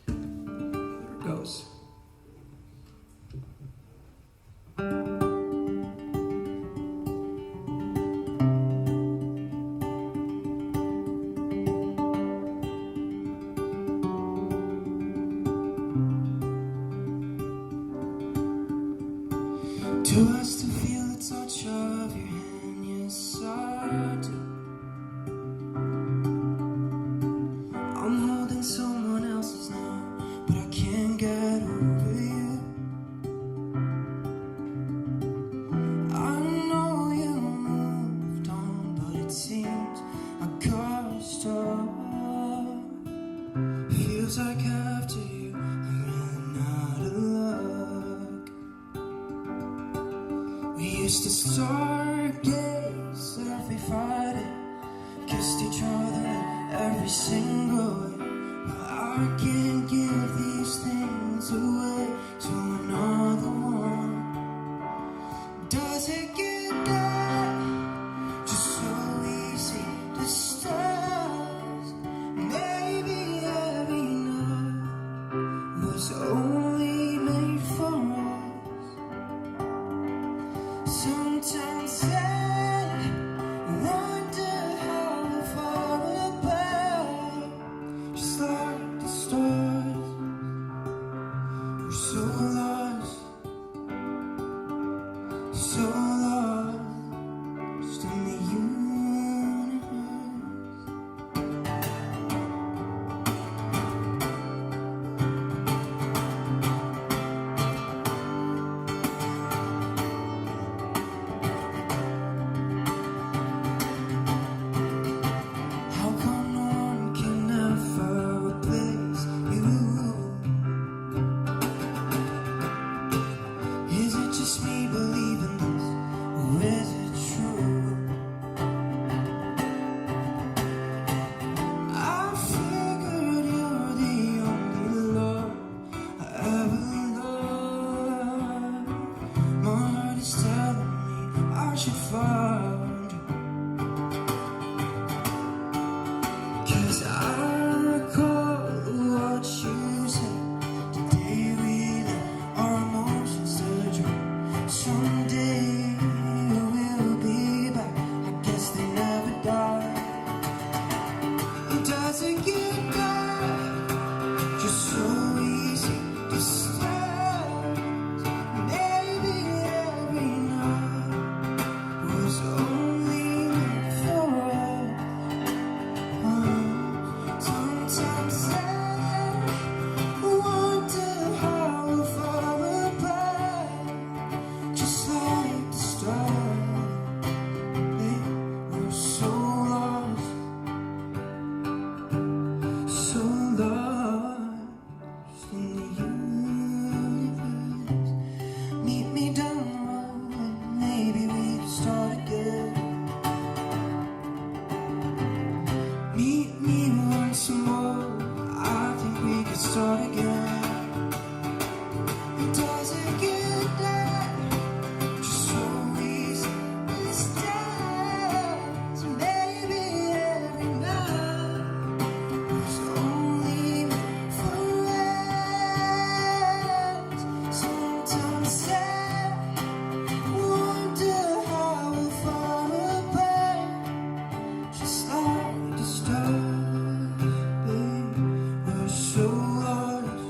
there it goes. To us to feel the touch of your hand, yes I do. I'm holding someone else's now, but I can't get over you. I know you moved on, but it seems I got stuck. Feels like after you, I ran out of luck. We used to stargaze every Friday, kissed each other every single way. But I can't give these things away to another one. Does it get Sometimes I wonder how far apart, just like the stars, we're so lost, so lost in the universe. How come no one can ever replace you? Is it just me believing this, or is it true? I figured you're the only love I ever loved. My heart is telling me I should find you. 'Cause I recall what you said today. We let our emotions surgery. Someday we'll be back. I guess they never die. It doesn't get back just so easy to start. Maybe every night was only meant for us. Sometimes I wonder how far apart, just like the stars, we're so lost, so lost in the universe. Meet me down the road and maybe we can start again. Meet me once more, I think we could start again. It doesn't get that just so easy. It's dance, maybe every night was only meant for us. Sometimes I wonder how far apart, just like the stars, babe, we're so lost,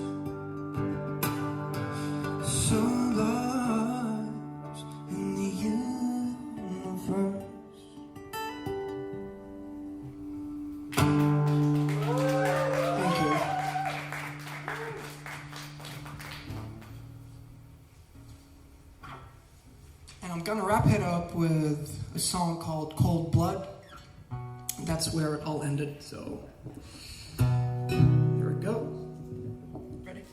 so lost in the universe. Thank you. And I'm gonna wrap it up with a song called Cold Blood. That's where it all ended, so here it goes. Ready?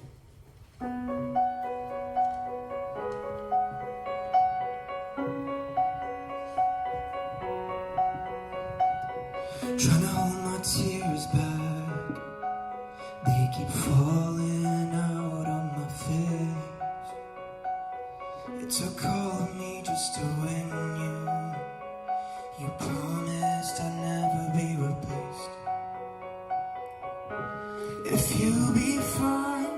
Trying to hold my tears back, they keep falling out on my face. It took all of me just to win you. You promised I'd never be replaced. If you be fine,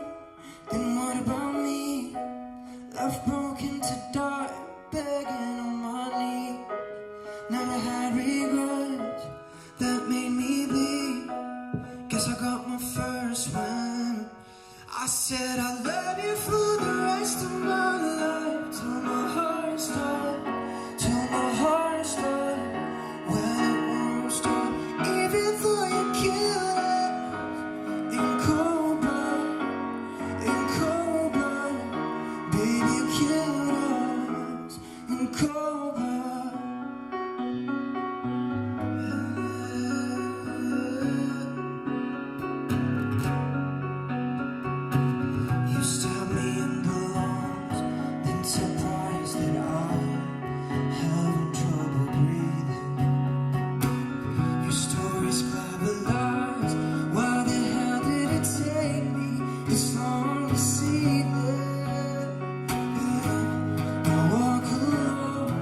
then what about me? Left broken to die, begging on my knees. Never had regrets that made me bleed. Guess I got my first win. I said I love you for the rest of my life, till my heart stopped, till my heart stopped. Well, it won't stop, even though you killed us in cold blood, baby, you killed us in cold blood. You stabbed me in the lungs, then surprised that I'm having trouble breathing. Your story's clever lies. Why the hell did it take me this long to see that? I walk alone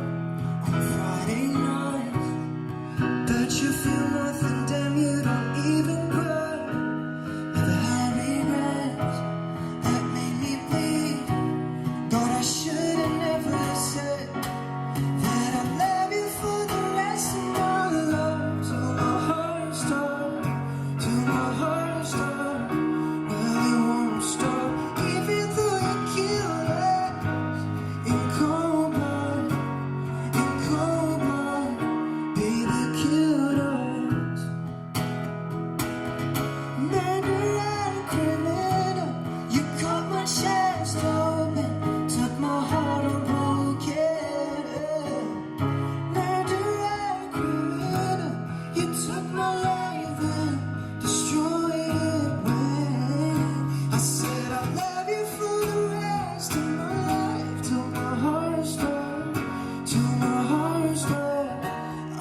Tomorrow's door,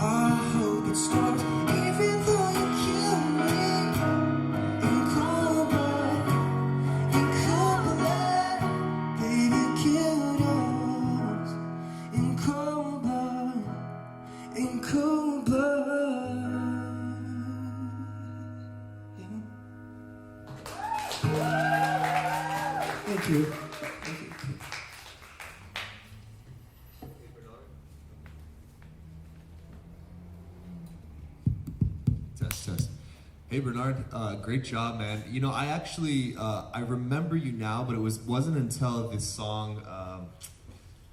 I hope it starts. Even though you kill me in cold blood, baby, killed us in cold blood, in cold blood. Yeah. Thank you. Thank you. Test. Hey Bernard, great job, man. You know, I actually I remember you now, but it wasn't until this song,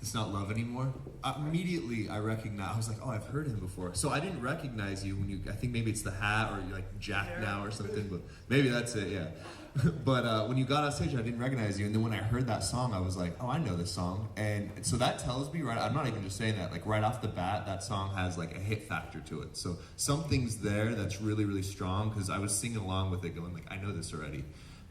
"It's Not Love Anymore." Immediately, I recognized. I was like, "Oh, I've heard him before." So I didn't recognize you when you. I think maybe it's the hat or you're like Jack now or something, but maybe that's it. Yeah. But when you got on stage, I didn't recognize you, and then when I heard that song, I was like, "Oh, I know this song." And so that tells me, right? I'm not even just saying that. Like right off the bat, that song has like a hit factor to it. So something's there that's really, really strong. Because I was singing along with it, going like, "I know this already."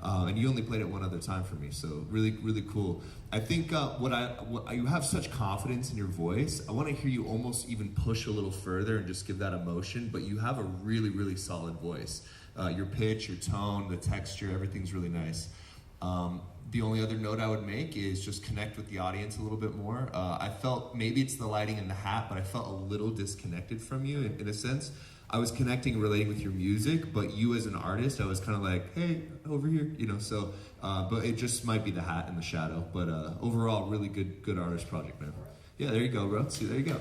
And you only played it one other time for me, so really, really cool. I think you have such confidence in your voice. I want to hear you almost even push a little further and just give that emotion. But you have a really, really solid voice. Your pitch, your tone, the texture, everything's really nice. The only other note I would make is just connect with the audience a little bit more. I felt maybe it's the lighting and the hat, but I felt a little disconnected from you in a sense. I was connecting, relating with your music, but you as an artist, I was kind of like, hey, over here, you know, so, but it just might be the hat and the shadow, but overall, really good artist project, man. Yeah, there you go, bro. See, there you go.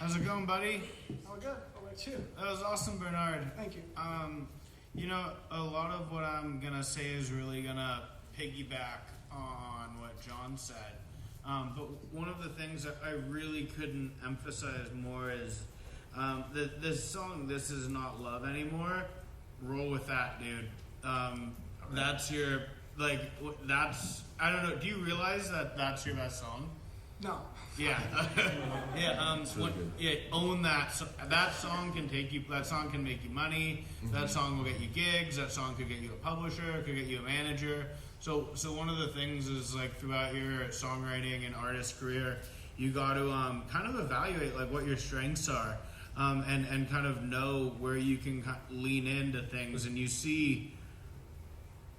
How's it going, buddy? Oh, good. How about you? That was awesome, Bernard. Thank you. You know, a lot of what I'm gonna say is really gonna piggyback on what John said. But one of the things that I really couldn't emphasize more is this song, "This Is Not Love Anymore." Roll with that, dude. That's your, like, that's, I don't know, do you realize that that's your best song? No. Yeah. Yeah, own that. So, that song can take you, that song can make you money, that song will get you gigs, that song could get you a publisher, could get you a manager. So one of the things is, like, throughout your songwriting and artist career, you got to kind of evaluate like what your strengths are, and kind of know where you can lean into things. And you see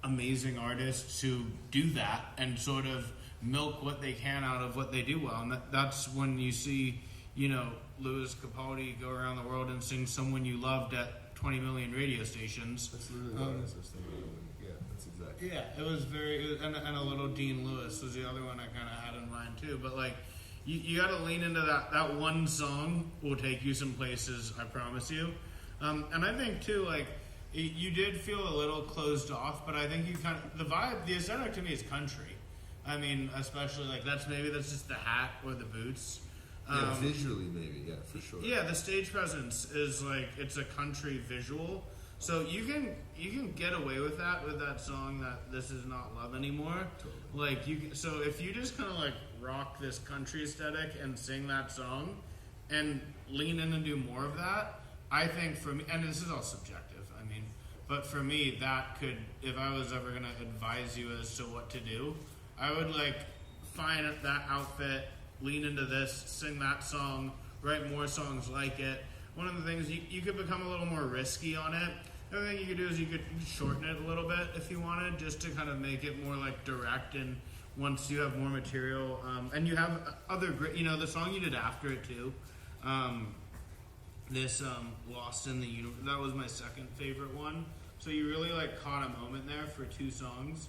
amazing artists who do that and sort of milk what they can out of what they do well. And that's when you see, you know, Lewis Capaldi go around the world and sing "Someone You Loved" at 20 million radio stations. That's literally what I was just thinking. Yeah, that's exactly. Yeah, it was very, and a little Dean Lewis was the other one I kind of had in mind too. But like, you got to lean into that. That one song will take you some places, I promise you. And I think too, like, you did feel a little closed off, but I think you kind of, the vibe, the aesthetic to me is country. I mean, especially like that's just the hat or the boots. Yeah, visually maybe, yeah, for sure. Yeah, the stage presence is like, it's a country visual. So you can get away with that song, that "This Is Not Love Anymore." Totally. Like so if you just kind of like rock this country aesthetic and sing that song and lean in and do more of that, I think for me, and this is all subjective, I mean, but for me, that could, if I was ever gonna advise you as to what to do, I would like find that outfit, lean into this, sing that song, write more songs like it. One of the things, you could become a little more risky on it. The other thing you could do is you could shorten it a little bit if you wanted, just to kind of make it more like direct. And once you have more material, and you have other great, you know, the song you did after it too, this "Lost in the Universe," that was my second favorite one. So you really like caught a moment there for two songs.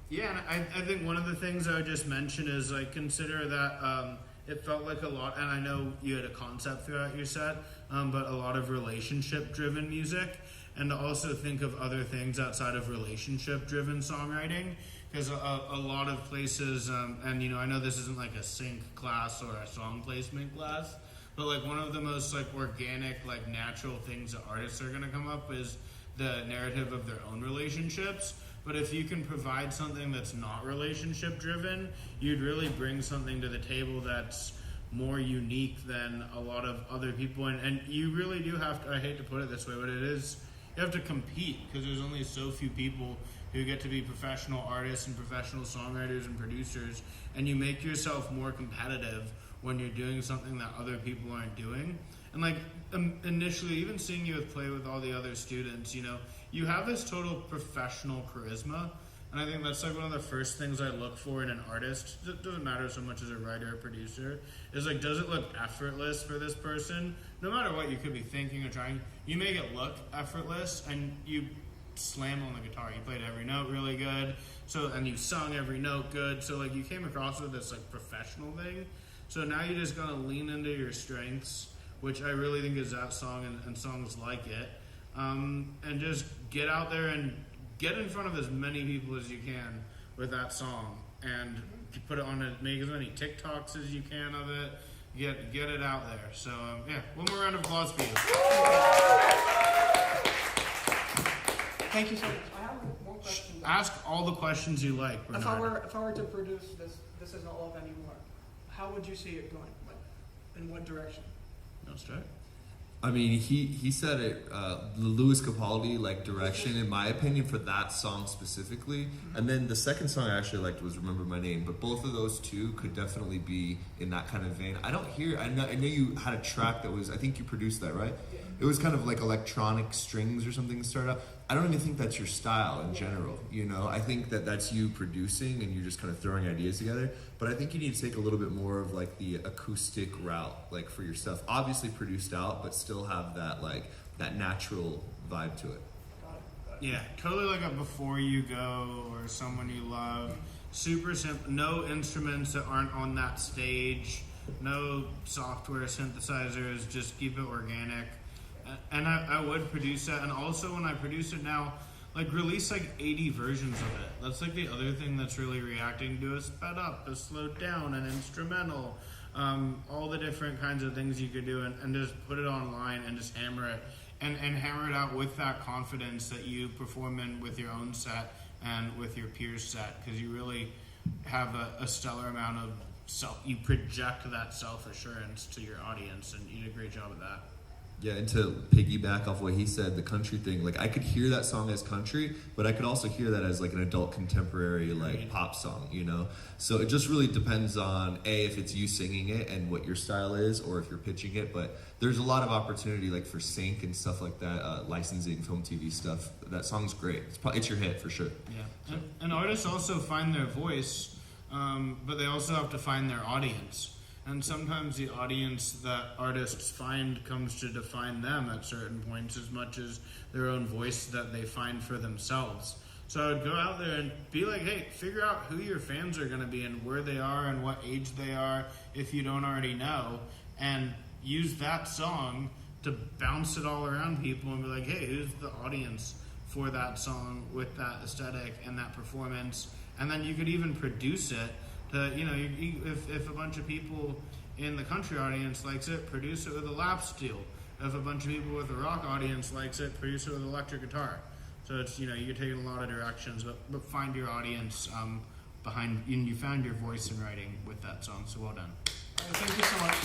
Yeah, and I think one of the things I would just mention is like consider that it felt like a lot, and I know you had a concept throughout your set, but a lot of relationship-driven music, and to also think of other things outside of relationship-driven songwriting, because a lot of places, and you know, I know this isn't like a sync class or a song placement class, but like one of the most like organic, like natural things that artists are going to come up is the narrative of their own relationships. But if you can provide something that's not relationship driven, you'd really bring something to the table that's more unique than a lot of other people. And you really do have to, I hate to put it this way, but it is, you have to compete because there's only so few people who get to be professional artists and professional songwriters and producers, and you make yourself more competitive when you're doing something that other people aren't doing. And like initially, even seeing you play with all the other students, you know, you have this total professional charisma. And I think that's like one of the first things I look for in an artist. It doesn't matter so much as a writer or producer. Is like, does it look effortless for this person? No matter what you could be thinking or trying, you make it look effortless, and you slam on the guitar. You played every note really good. So, and you sung every note good. So like you came across with this like professional thing. So now you're just gonna lean into your strengths, which I really think is that song and songs like it. And just get out there and get in front of as many people as you can with that song, and put it on it. Make as many TikToks as you can of it. Get it out there. So yeah, one more round of applause for you. Thank you so much. I have more questions. Ask all the questions you like, If I Bernard. were to produce this isn't all of anymore, how would you see it going? Like, in what direction? No, start. I mean, he said it, the Louis Capaldi like direction, in my opinion, for that song specifically. And then the second song I actually liked was "Remember My Name," but both of those two could definitely be in that kind of vein. I know you had a track that was, I think you produced that, right? It was kind of like electronic strings or something to start out. I don't even think that's your style in general, you know? I think that that's you producing and you're just kind of throwing ideas together. But I think you need to take a little bit more of like the acoustic route, like for your stuff. Obviously produced out, but still have that like that natural vibe to it. Yeah, totally like a Before You Go or Someone You Love. Super simple. No instruments that aren't on that stage. No software synthesizers. Just keep it organic. And I would produce that. And also when I produce it now, like release like 80 versions of it. That's like the other thing that's really reacting to a sped up, a slowed down, an instrumental. All the different kinds of things you could do, and just put it online and just hammer it. And hammer it out with that confidence that you perform in with your own set and with your peers' set, because you really have a stellar amount of you project that self-assurance to your audience, and you did a great job of that. Yeah, and to piggyback off what he said, the country thing, like I could hear that song as country, but I could also hear that as like an adult contemporary like pop song, you know? So it just really depends on if it's you singing it and what your style is, or if you're pitching it. But there's a lot of opportunity like for sync and stuff like that, licensing, film, TV stuff. That song's great. It's your hit for sure. Yeah, and artists also find their voice, but they also have to find their audience. And sometimes the audience that artists find comes to define them at certain points as much as their own voice that they find for themselves. So I would go out there and be like, hey, figure out who your fans are going to be and where they are and what age they are if you don't already know, and use that song to bounce it all around people and be like, hey, who's the audience for that song with that aesthetic and that performance? And then you could even produce it. If a bunch of people in the country audience likes it, produce it with a lap steel. If a bunch of people with the rock audience likes it, produce it with electric guitar. So it's, you can take it in a lot of directions, but find your audience behind, and you found your voice in writing with that song, so well done. All right, thank you so much.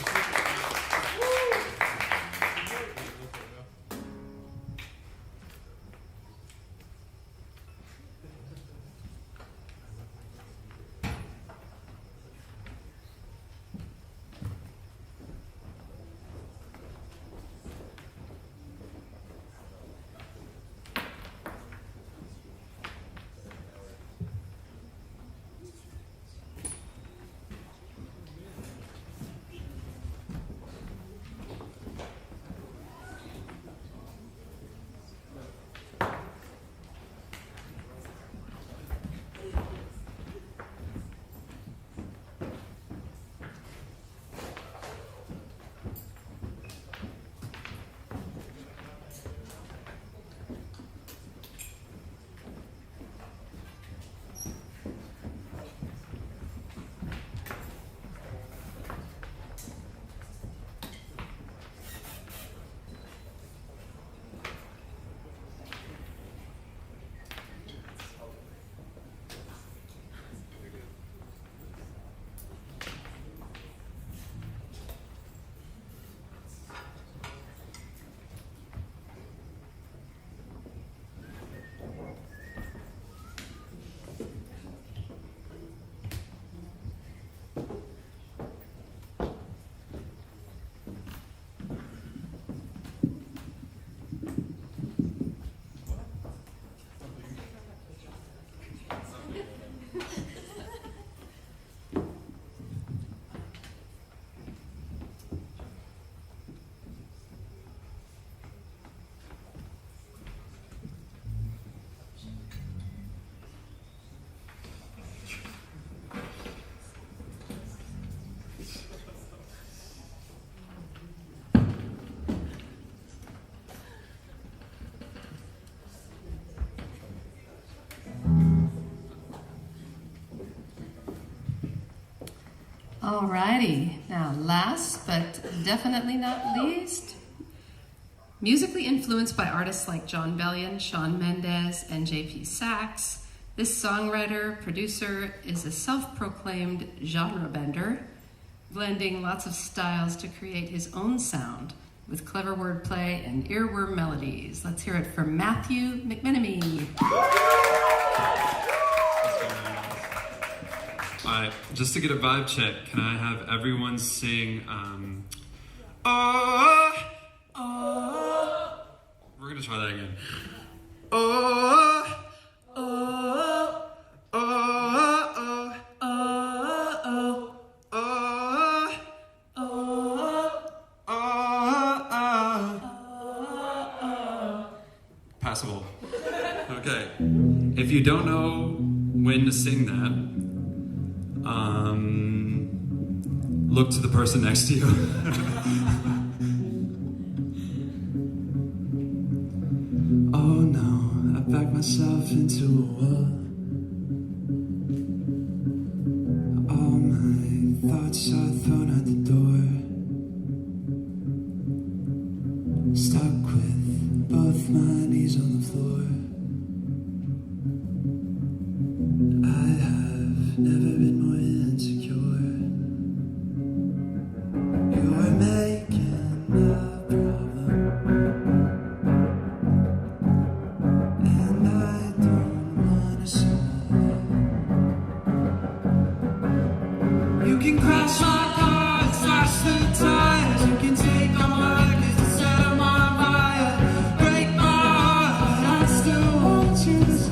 Alrighty, now last but definitely not least, musically influenced by artists like John Bellion, Shawn Mendes, and J.P. Sachs, this songwriter, producer is a self-proclaimed genre bender, blending lots of styles to create his own sound with clever wordplay and earworm melodies. Let's hear it from Matthew McMenemy. Alright, just to get a vibe check, can I have everyone sing, oh, oh. We're gonna try that again. Oh, oh, oh, oh, oh, oh, oh, oh. Passable. Okay. If you don't know when to sing that, look to the person next to you. Oh no, I backed myself into a wall. All my thoughts are thrown out the door. Stuck with both my knees on the floor. I have never been more insecure. You're making a problem, and I don't wanna solve it. You can crash my car, slash the tires. You can take all my records and set them on fire. Break my heart, but I still want you to sing.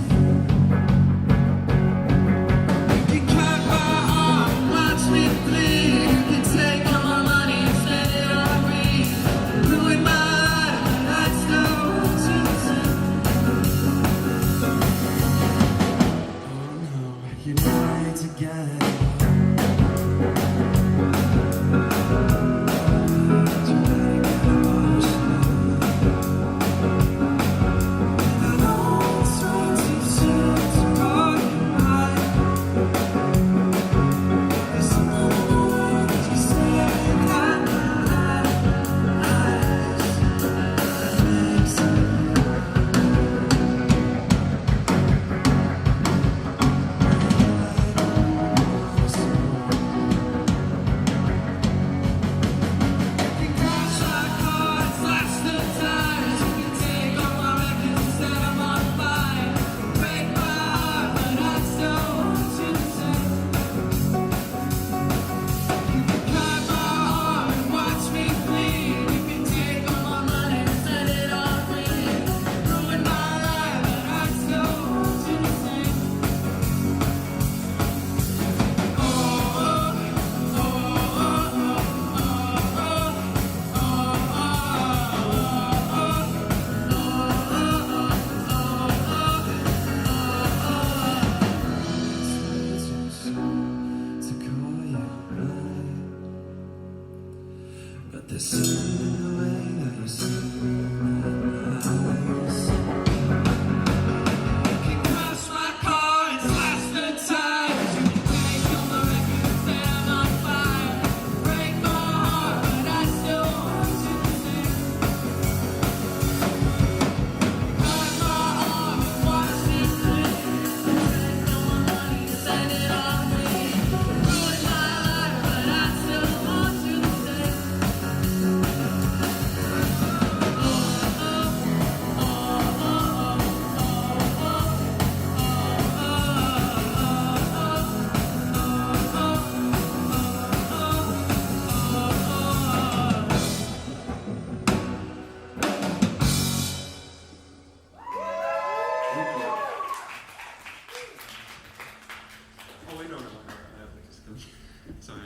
Sorry.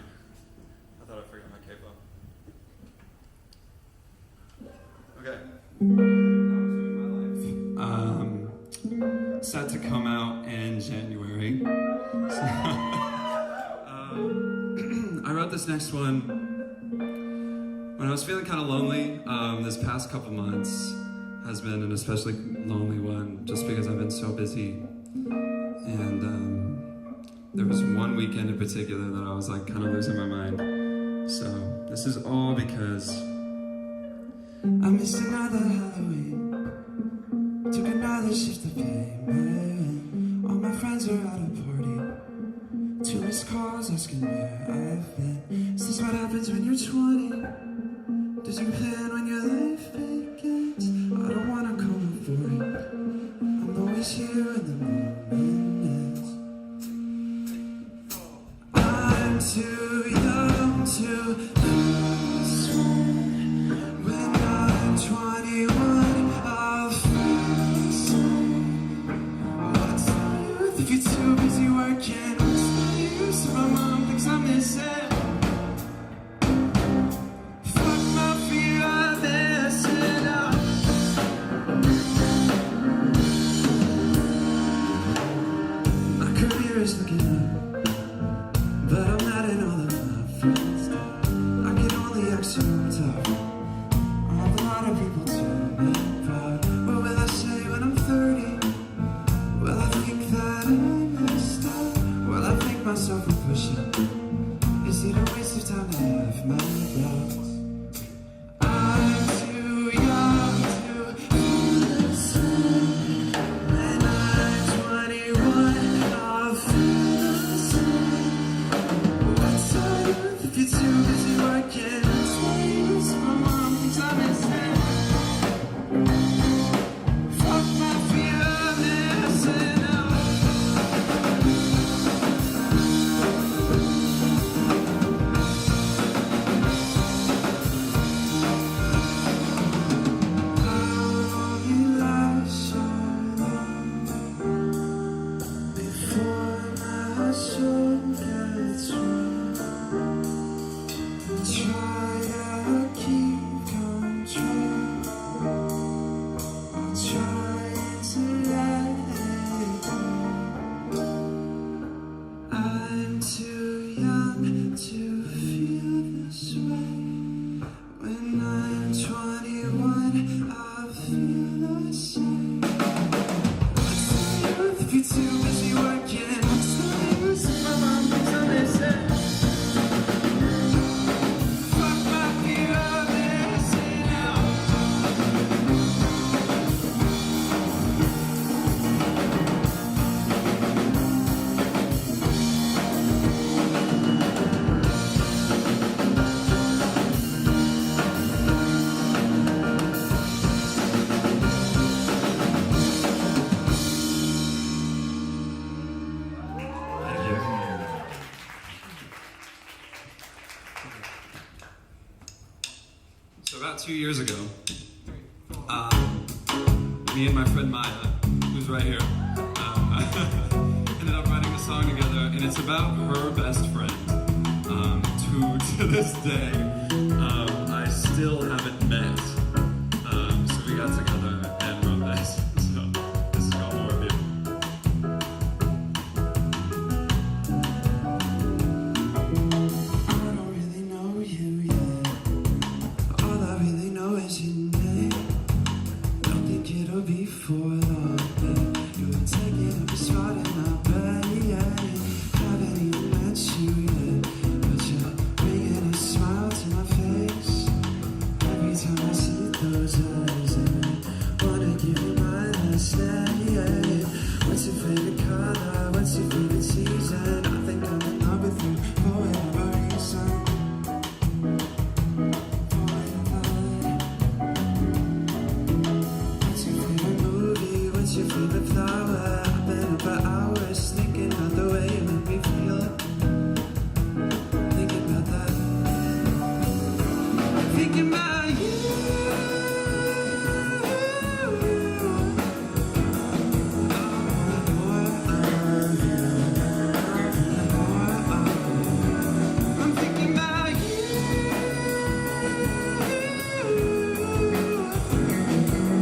I thought I forgot my capo. Okay. Set to come out in January. I wrote this next one when I was feeling kind of lonely. This past couple months has been an especially lonely one just because I've been so busy. And there was one weekend in particular that I was like kind of losing my mind. So this is all because I missed another Halloween, took another shift of payment. All my friends are at a party, 2 missed calls asking where I've been. Is this what happens when you're 20? Does you plan when your life begins? I don't wanna come for it, I'm always here when the moment ends. I'm too young to lose when I'm 21. I'll feel the same. What's the youth if you're too busy working? What's the use if my mom thinks I'm missing? Fuck my fear of missing out. My career is looking up, but I'm not in all of my friends. I can only act so tough. I have a lot of people to make proud. What will I say when I'm 30? Will I think that I messed up? Will I thank myself for pushing? Is it a waste of time to have my doubts? I'm too young to listen. When I'm 21, I'll feel the same. What's the youth if you're too busy working? What's the use if my mom thinks I'm missing? Fuck my fear of missing out. I'm too young to feel this way. When I'm 21, I'll feel the same. What's the youth if you're too busy working? What's the use if my mom thinks I'm missing? Fuck my fear of missing out. So about 2 years ago, me and my friend Maya, who's right here, ended up writing a song together, and it's about her best friend, who to this day I still haven't met. So we got together and wrote this. So this is called More of You. I don't really know you yet. All I really know is your name. Don't think it'll be for long, but you were taking up a spot in my bed. Haven't even met you yet, but you're bringing a smile to my face. Every time I see those eyes, I wanna give you my last name. What's your favorite color? What's your favorite season? I think I'm in love with you for whatever reason. What's your favorite movie? What's your favorite flower? I've been up for hours thinking about the way you make me feel. Thinking about that. Thinking about you. I'm thinking about you.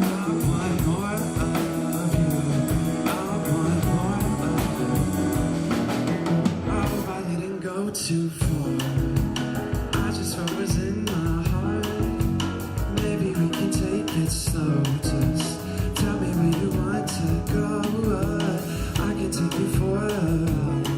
I want more of you. I want more of you. I hope I didn't go too far. I just hope it's in my heart. Maybe we can take it slow. Just tell me where you want to go. I can take you for a ride.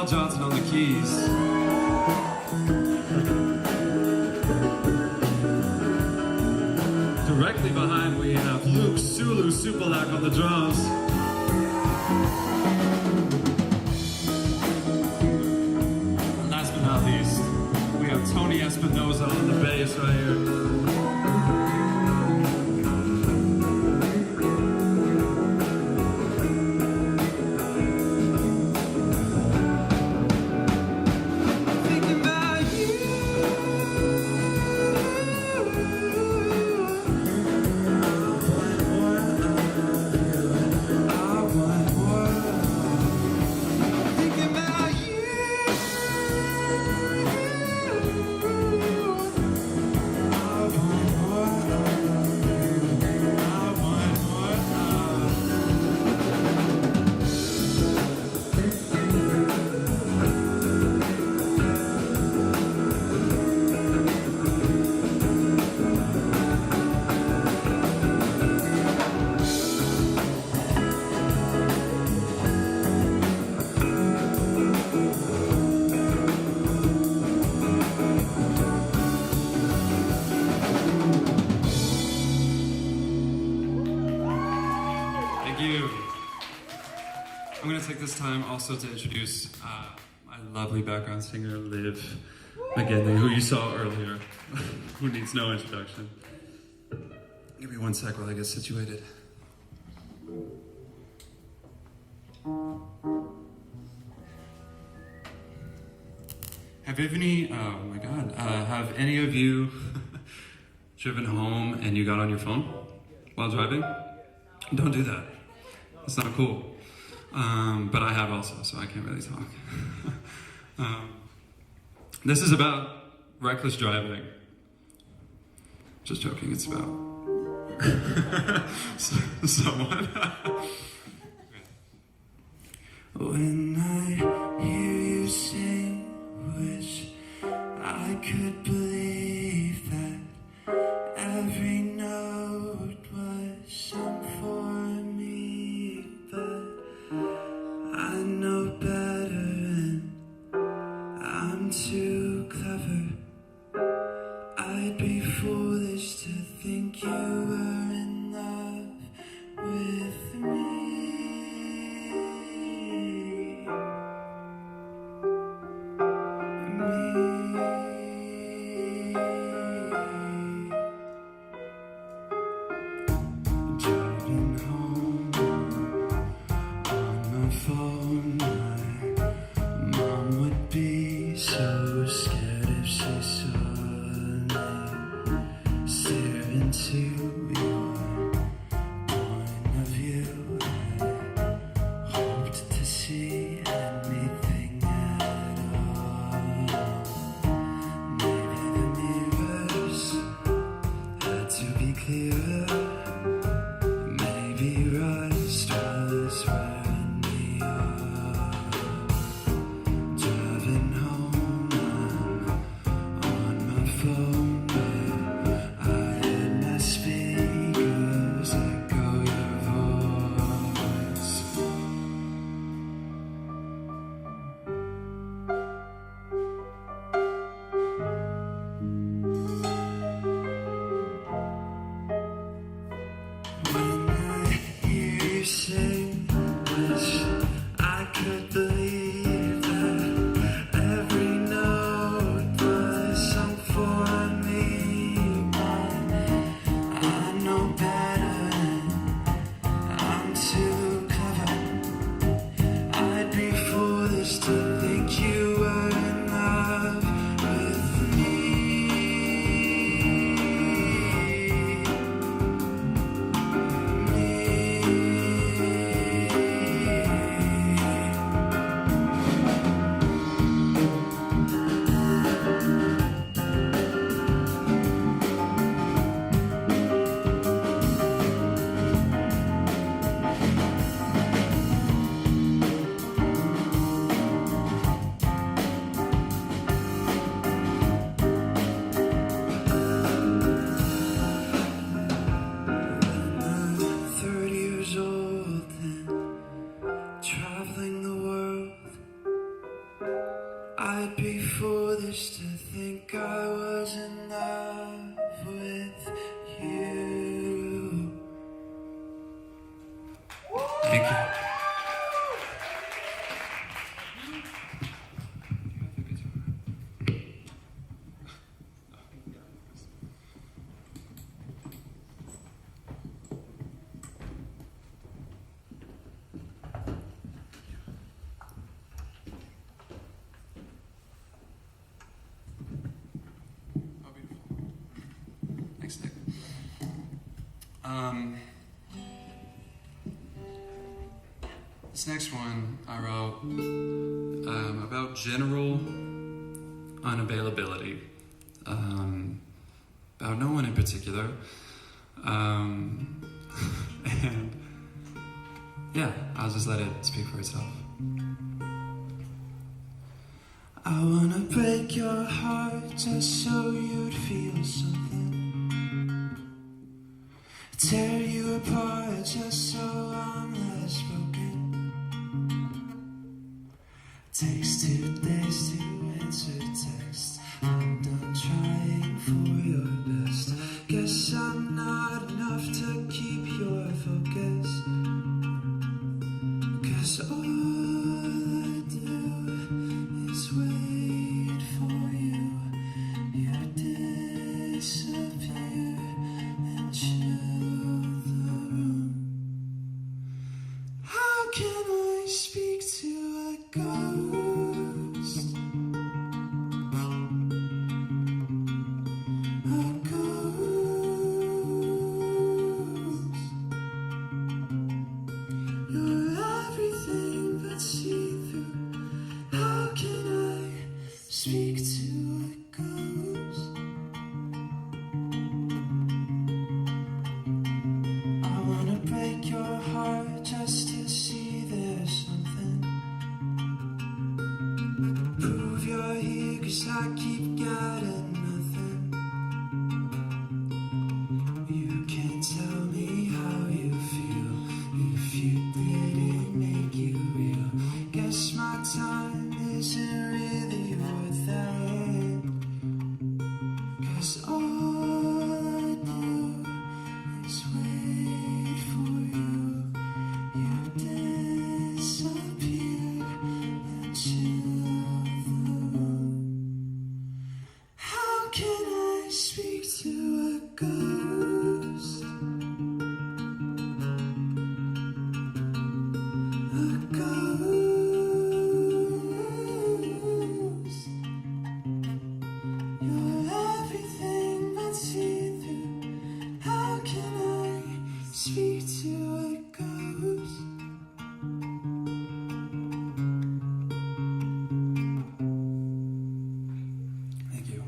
Al Johnson on the keys. Directly behind we have Luke Sulu Supalak on the drums. And last but not least, we have Tony Espinoza on the bass right here. I'm going to take this time also to introduce my lovely background singer, Liv McGinley, who you saw earlier, who needs no introduction. Give me one sec while I get situated. Have any of you driven home and you got on your phone while driving? Don't do that. It's not cool. But I have also, so I can't really talk. This is about reckless driving. Just joking, it's about someone. When I hear you sing, wish I could believe that every note was sung for me, but I know better and I'm too clever. I'd be foolish to think you were in love with me. Driving home on my phone, my mom would be so scared if she saw me stare into your point of view. I hoped to see anything at all. Maybe the mirrors had to be clearer. Maybe rust was wearing me off. Driving home, I'm on foolish to think I was in love with you. Thank you. Thanks, Nick. This next one I wrote about general unavailability, about no one in particular, and yeah, I'll just let it speak for itself. I wanna break your heart just so you'd feel something. Tear you apart just so I'm less broken. Takes 2 days to answer text. I'm done trying for your best. Guess I'm not enough to keep your focus. 'Cause all I do is wait for you. You disappear and chill the room. How can I speak to a ghost? A ghost. You're everything but see-through. How can I speak to a ghost? I wanna break your heart just to see there's something. Prove you're here 'cause I keep getting nothing. You can't tell me how you feel if you didn't make it real. Guess my time isn't really worth it. 'Cause all I do is wait for you. You disappear and chill the room. How can I speak to a ghost? A ghost. You're everything but see-through. How can I speak to a ghost? Thank you.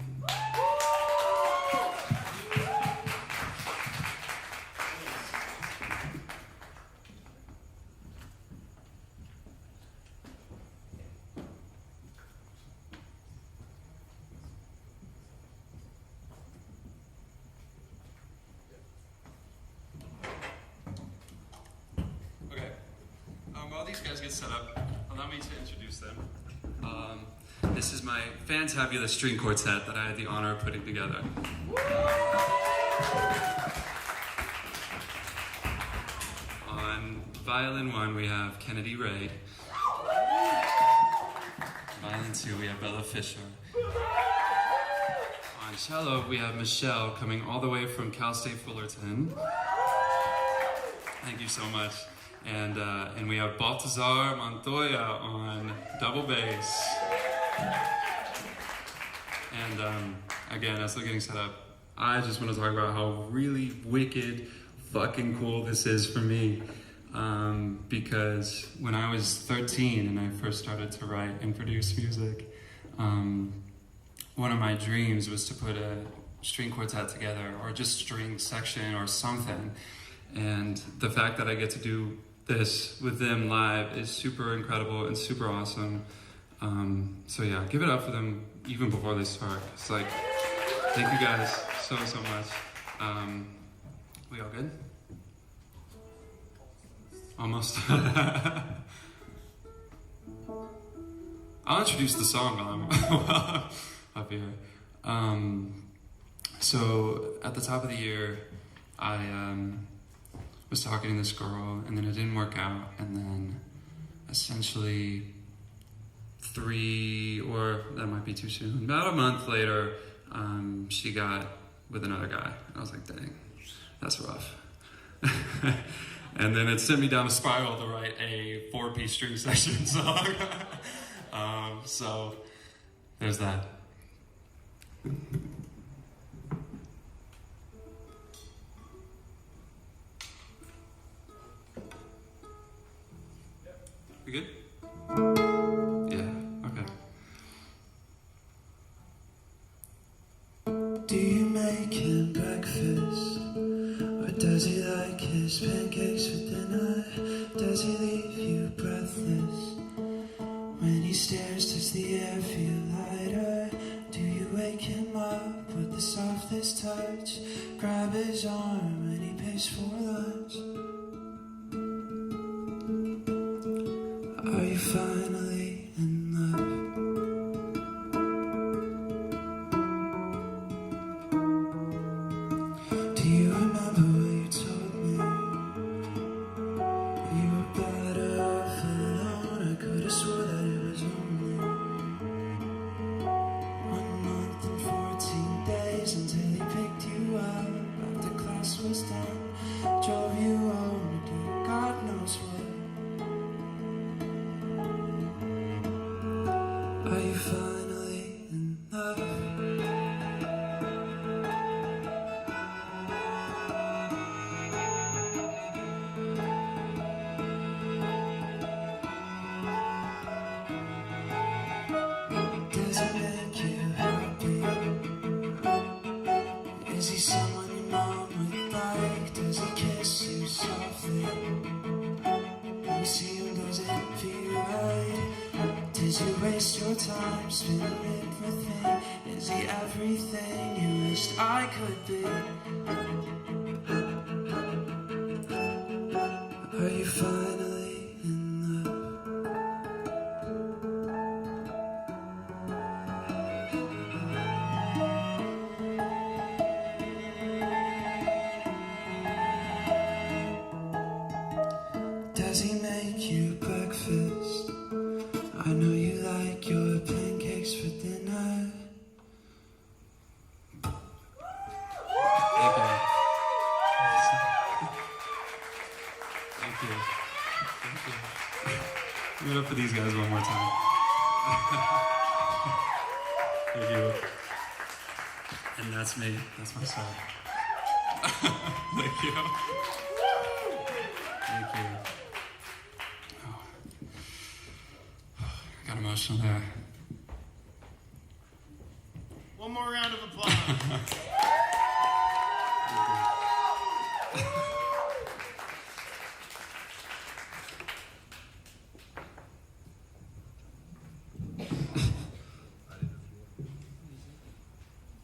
Okay. While these guys get set up, allow me to introduce them. This is my fantabulous string quartet that I had the honor of putting together. On violin 1, we have Kennedy Ray. Violin 2, we have Bella Fisher. On cello, we have Michelle coming all the way from Cal State Fullerton. Thank you so much. And we have Baltazar Montoya on double bass. And again, as they're getting set up, I just want to talk about how really wicked fucking cool this is for me. Because when I was 13 and I first started to write and produce music, one of my dreams was to put a string quartet together, or just string section or something. And the fact that I get to do this with them live is super incredible and super awesome. So yeah, give it up for them even before they start. It's like, thank you guys so much. We all good? Almost. I'll introduce the song while I'm up here. So at the top of the year, I was talking to this girl, and then it didn't work out, and then essentially 3, or that might be too soon, about a month later, she got with another guy. I was like, dang, that's rough. And then it sent me down a spiral to write a 4-piece string section song. So there's that. We good? Yeah, okay. Do you make him breakfast? Or does he like his pancakes for dinner? Does he leave you breathless? When he stares, does the air feel lighter? Do you wake him up with the softest touch? Grab his arm when he pays for lunch? Are you finally in love? Do you remember what you told me? You were better off alone. I could have swore that it was only 1 month and 14 days until he picked you up after class was done. Drove you home to do God knows what. Are you finally in love? Does it make you happy? Is he someone your mom would like? Does he kiss you softly? When you see him, does it feel right? Does he waste your time spinning everything? Is he everything you wished I could be? Are you finally in love? Does he make you breakfast? I know you like your pancakes for dinner. Thank you. Thank you. Thank you. Give it up for these guys one more time. Thank you. And that's me. That's my song. Thank you. Thank you. Oh. Got emotional there. One more round of applause.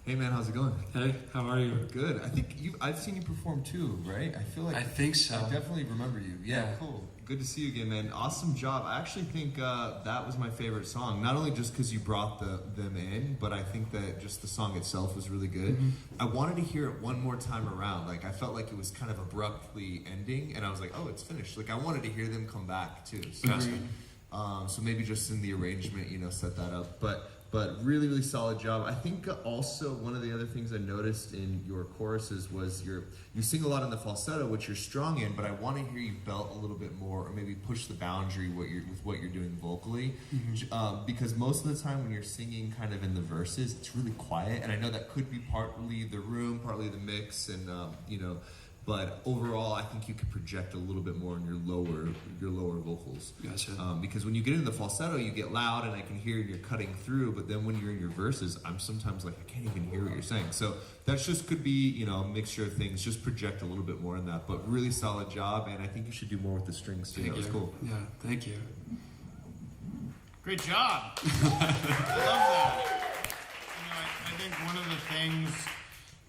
Hey man, how's it going? Hey, how are you? Good. I think I've seen you perform too, right? I feel like I think so. I definitely remember you. Yeah, Yeah. cool. Good to see you again, man. Awesome job. I actually think that was my favorite song. Not only just because you brought them in, but I think that just the song itself was really good. Mm-hmm. I wanted to hear it one more time around. Like I felt like it was kind of abruptly ending, and I was like, oh, it's finished. Like I wanted to hear them come back too. So, so maybe just in the arrangement, set that up. But really, really solid job. I think also one of the other things I noticed in your choruses was you sing a lot in the falsetto, which you're strong in, but I want to hear you belt a little bit more, or maybe push the boundary with what you're doing vocally. Mm-hmm. Because most of the time when you're singing kind of in the verses, it's really quiet, and I know that could be partly the room, partly the mix, and but overall, I think you could project a little bit more in your lower vocals. Gotcha. Because when you get into the falsetto, you get loud, and I can hear you're cutting through. But then when you're in your verses, I'm sometimes like I can't even hear what you're saying. So that just could be a mixture of things. Just project a little bit more in that. But really solid job, and I think you should do more with the strings too. That was cool. Yeah, thank you. Great job. I love that. I think one of the things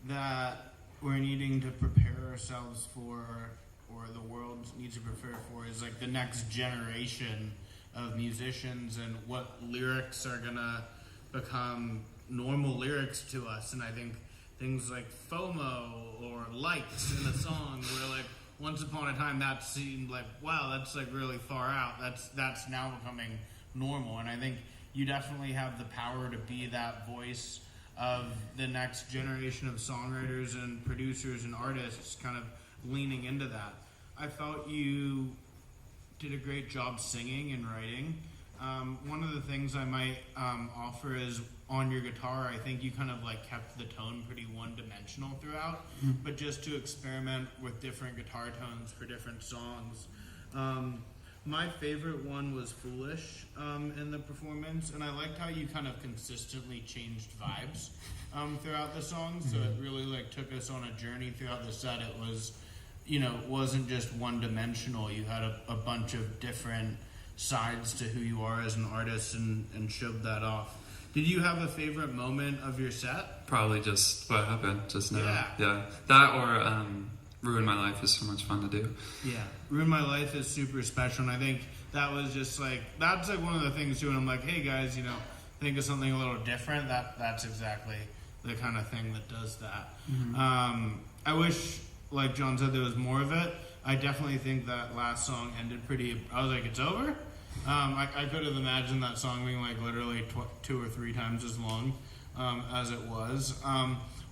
that we're needing to prepare ourselves for, or the world needs to prepare for, is like the next generation of musicians and what lyrics are gonna become normal lyrics to us. And I think things like FOMO or likes in a song where like once upon a time that seemed like, wow, that's like really far out. That's now becoming normal. And I think you definitely have the power to be that voice of the next generation of songwriters and producers and artists, kind of leaning into that. I felt you did a great job singing and writing. One of the things I might offer is on your guitar, I think you kind of like kept the tone pretty one-dimensional throughout, but just to experiment with different guitar tones for different songs. My favorite one was Foolish in the performance, and I liked how you kind of consistently changed vibes throughout the song, so it really like took us on a journey throughout the set. It was, you know, wasn't just one-dimensional. You had a bunch of different sides to who you are as an artist and showed that off. Did you have a favorite moment of your set? Probably just what happened just now. Yeah. That or Ruin My Life is so much fun to do. Yeah, Ruin My Life is super special, and I think that was just like, that's like one of the things too, and I'm like, hey guys, you know, think of something a little different. That's exactly the kind of thing that does that. I wish, like John said, there was more of it. I definitely think that last song ended pretty, I was like, it's over? I could have imagined that song being like literally 2 or 3 times as long as it was.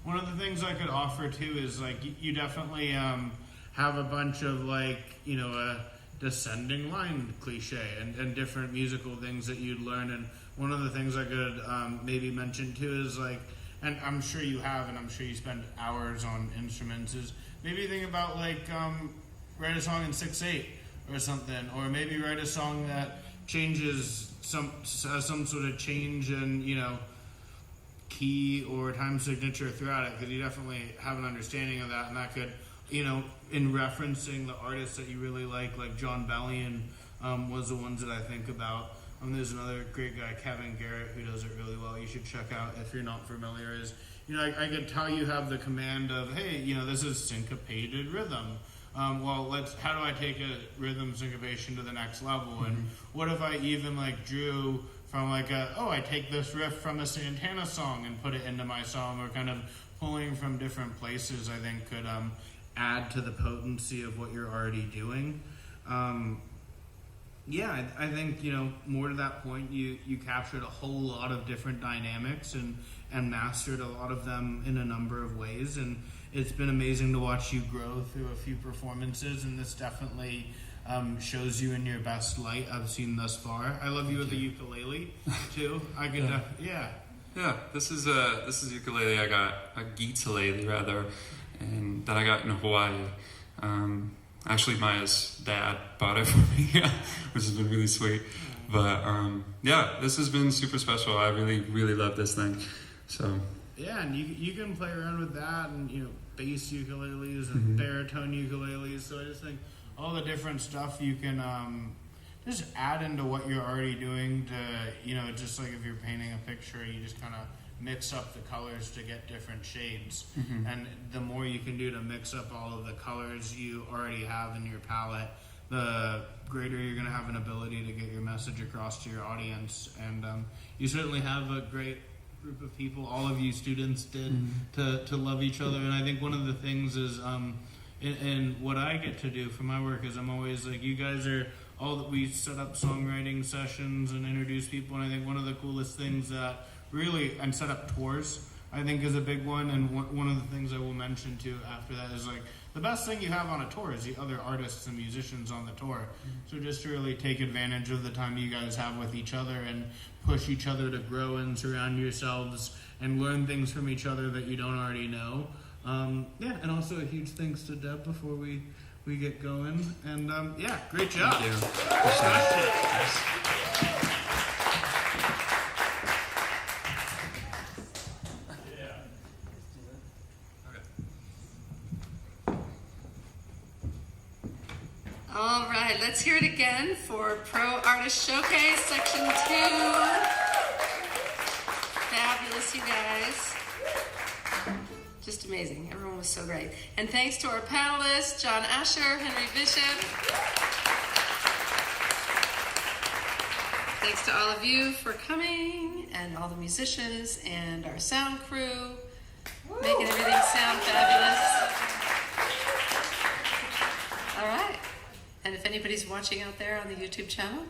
One of the things I could offer too is like you definitely have a bunch of like, you know, a descending line cliche and different musical things that you'd learn. And one of the things I could maybe mention too is like, and I'm sure you have, and I'm sure you spend hours on instruments, is maybe think about like write a song in 6/8 or something, or maybe write a song that changes has some sort of change in, you know, key or time signature throughout it, because you definitely have an understanding of that, and that could, you know, in referencing the artists that you really like John Bellion was the ones that I think about. There's another great guy, Kevin Garrett, who does it really well. You should check out if you're not familiar. Is, you know, I could tell you have the command of, hey, you know, this is syncopated rhythm. Well, how do I take a rhythm syncopation to the next level? And what if I even like drew from like I take this riff from a Santana song and put it into my song, or kind of pulling from different places, I think could add to the potency of what you're already doing. Yeah, I think, you know, more to that point, you captured a whole lot of different dynamics and mastered a lot of them in a number of ways, and it's been amazing to watch you grow through a few performances, and this definitely shows you in your best light I've seen thus far. I love you with the ukulele too. I could, Yeah, this is ukulele. I got a guitarele rather, and that I got in Hawaii. Actually, Maya's dad bought it for me, which has been really sweet. But yeah, this has been super special. I really, really love this thing. So yeah, and you can play around with that, and you know, bass ukuleles and baritone ukuleles. So I just think all the different stuff you can just add into what you're already doing to, you know, just like if you're painting a picture, you just kind of mix up the colors to get different shades. And the more you can do to mix up all of the colors you already have in your palette, the greater you're going to have an ability to get your message across to your audience. And you certainly have a great group of people, all of you students did, to love each other. And I think one of the things is, and what I get to do for my work is I'm always like, you guys are all that we set up songwriting sessions and introduce people. And I think one of the coolest things that really, and set up tours, I think is a big one. And one of the things I will mention too after that is like, the best thing you have on a tour is the other artists and musicians on the tour. So just to really take advantage of the time you guys have with each other and push each other to grow and surround yourselves and learn things from each other that you don't already know. Yeah, and also a huge thanks to Deb before we get going. And yeah, great job. thank you. Appreciate it. All right, let's hear it again for Pro Artist Showcase, Section 2. Fabulous, you guys. Just amazing. Everyone was so great. And thanks to our panelists, John Asher, Henry Bishop. Thanks to all of you for coming, and all the musicians and our sound crew, making everything sound fabulous. All right. And if anybody's watching out there on the YouTube channel,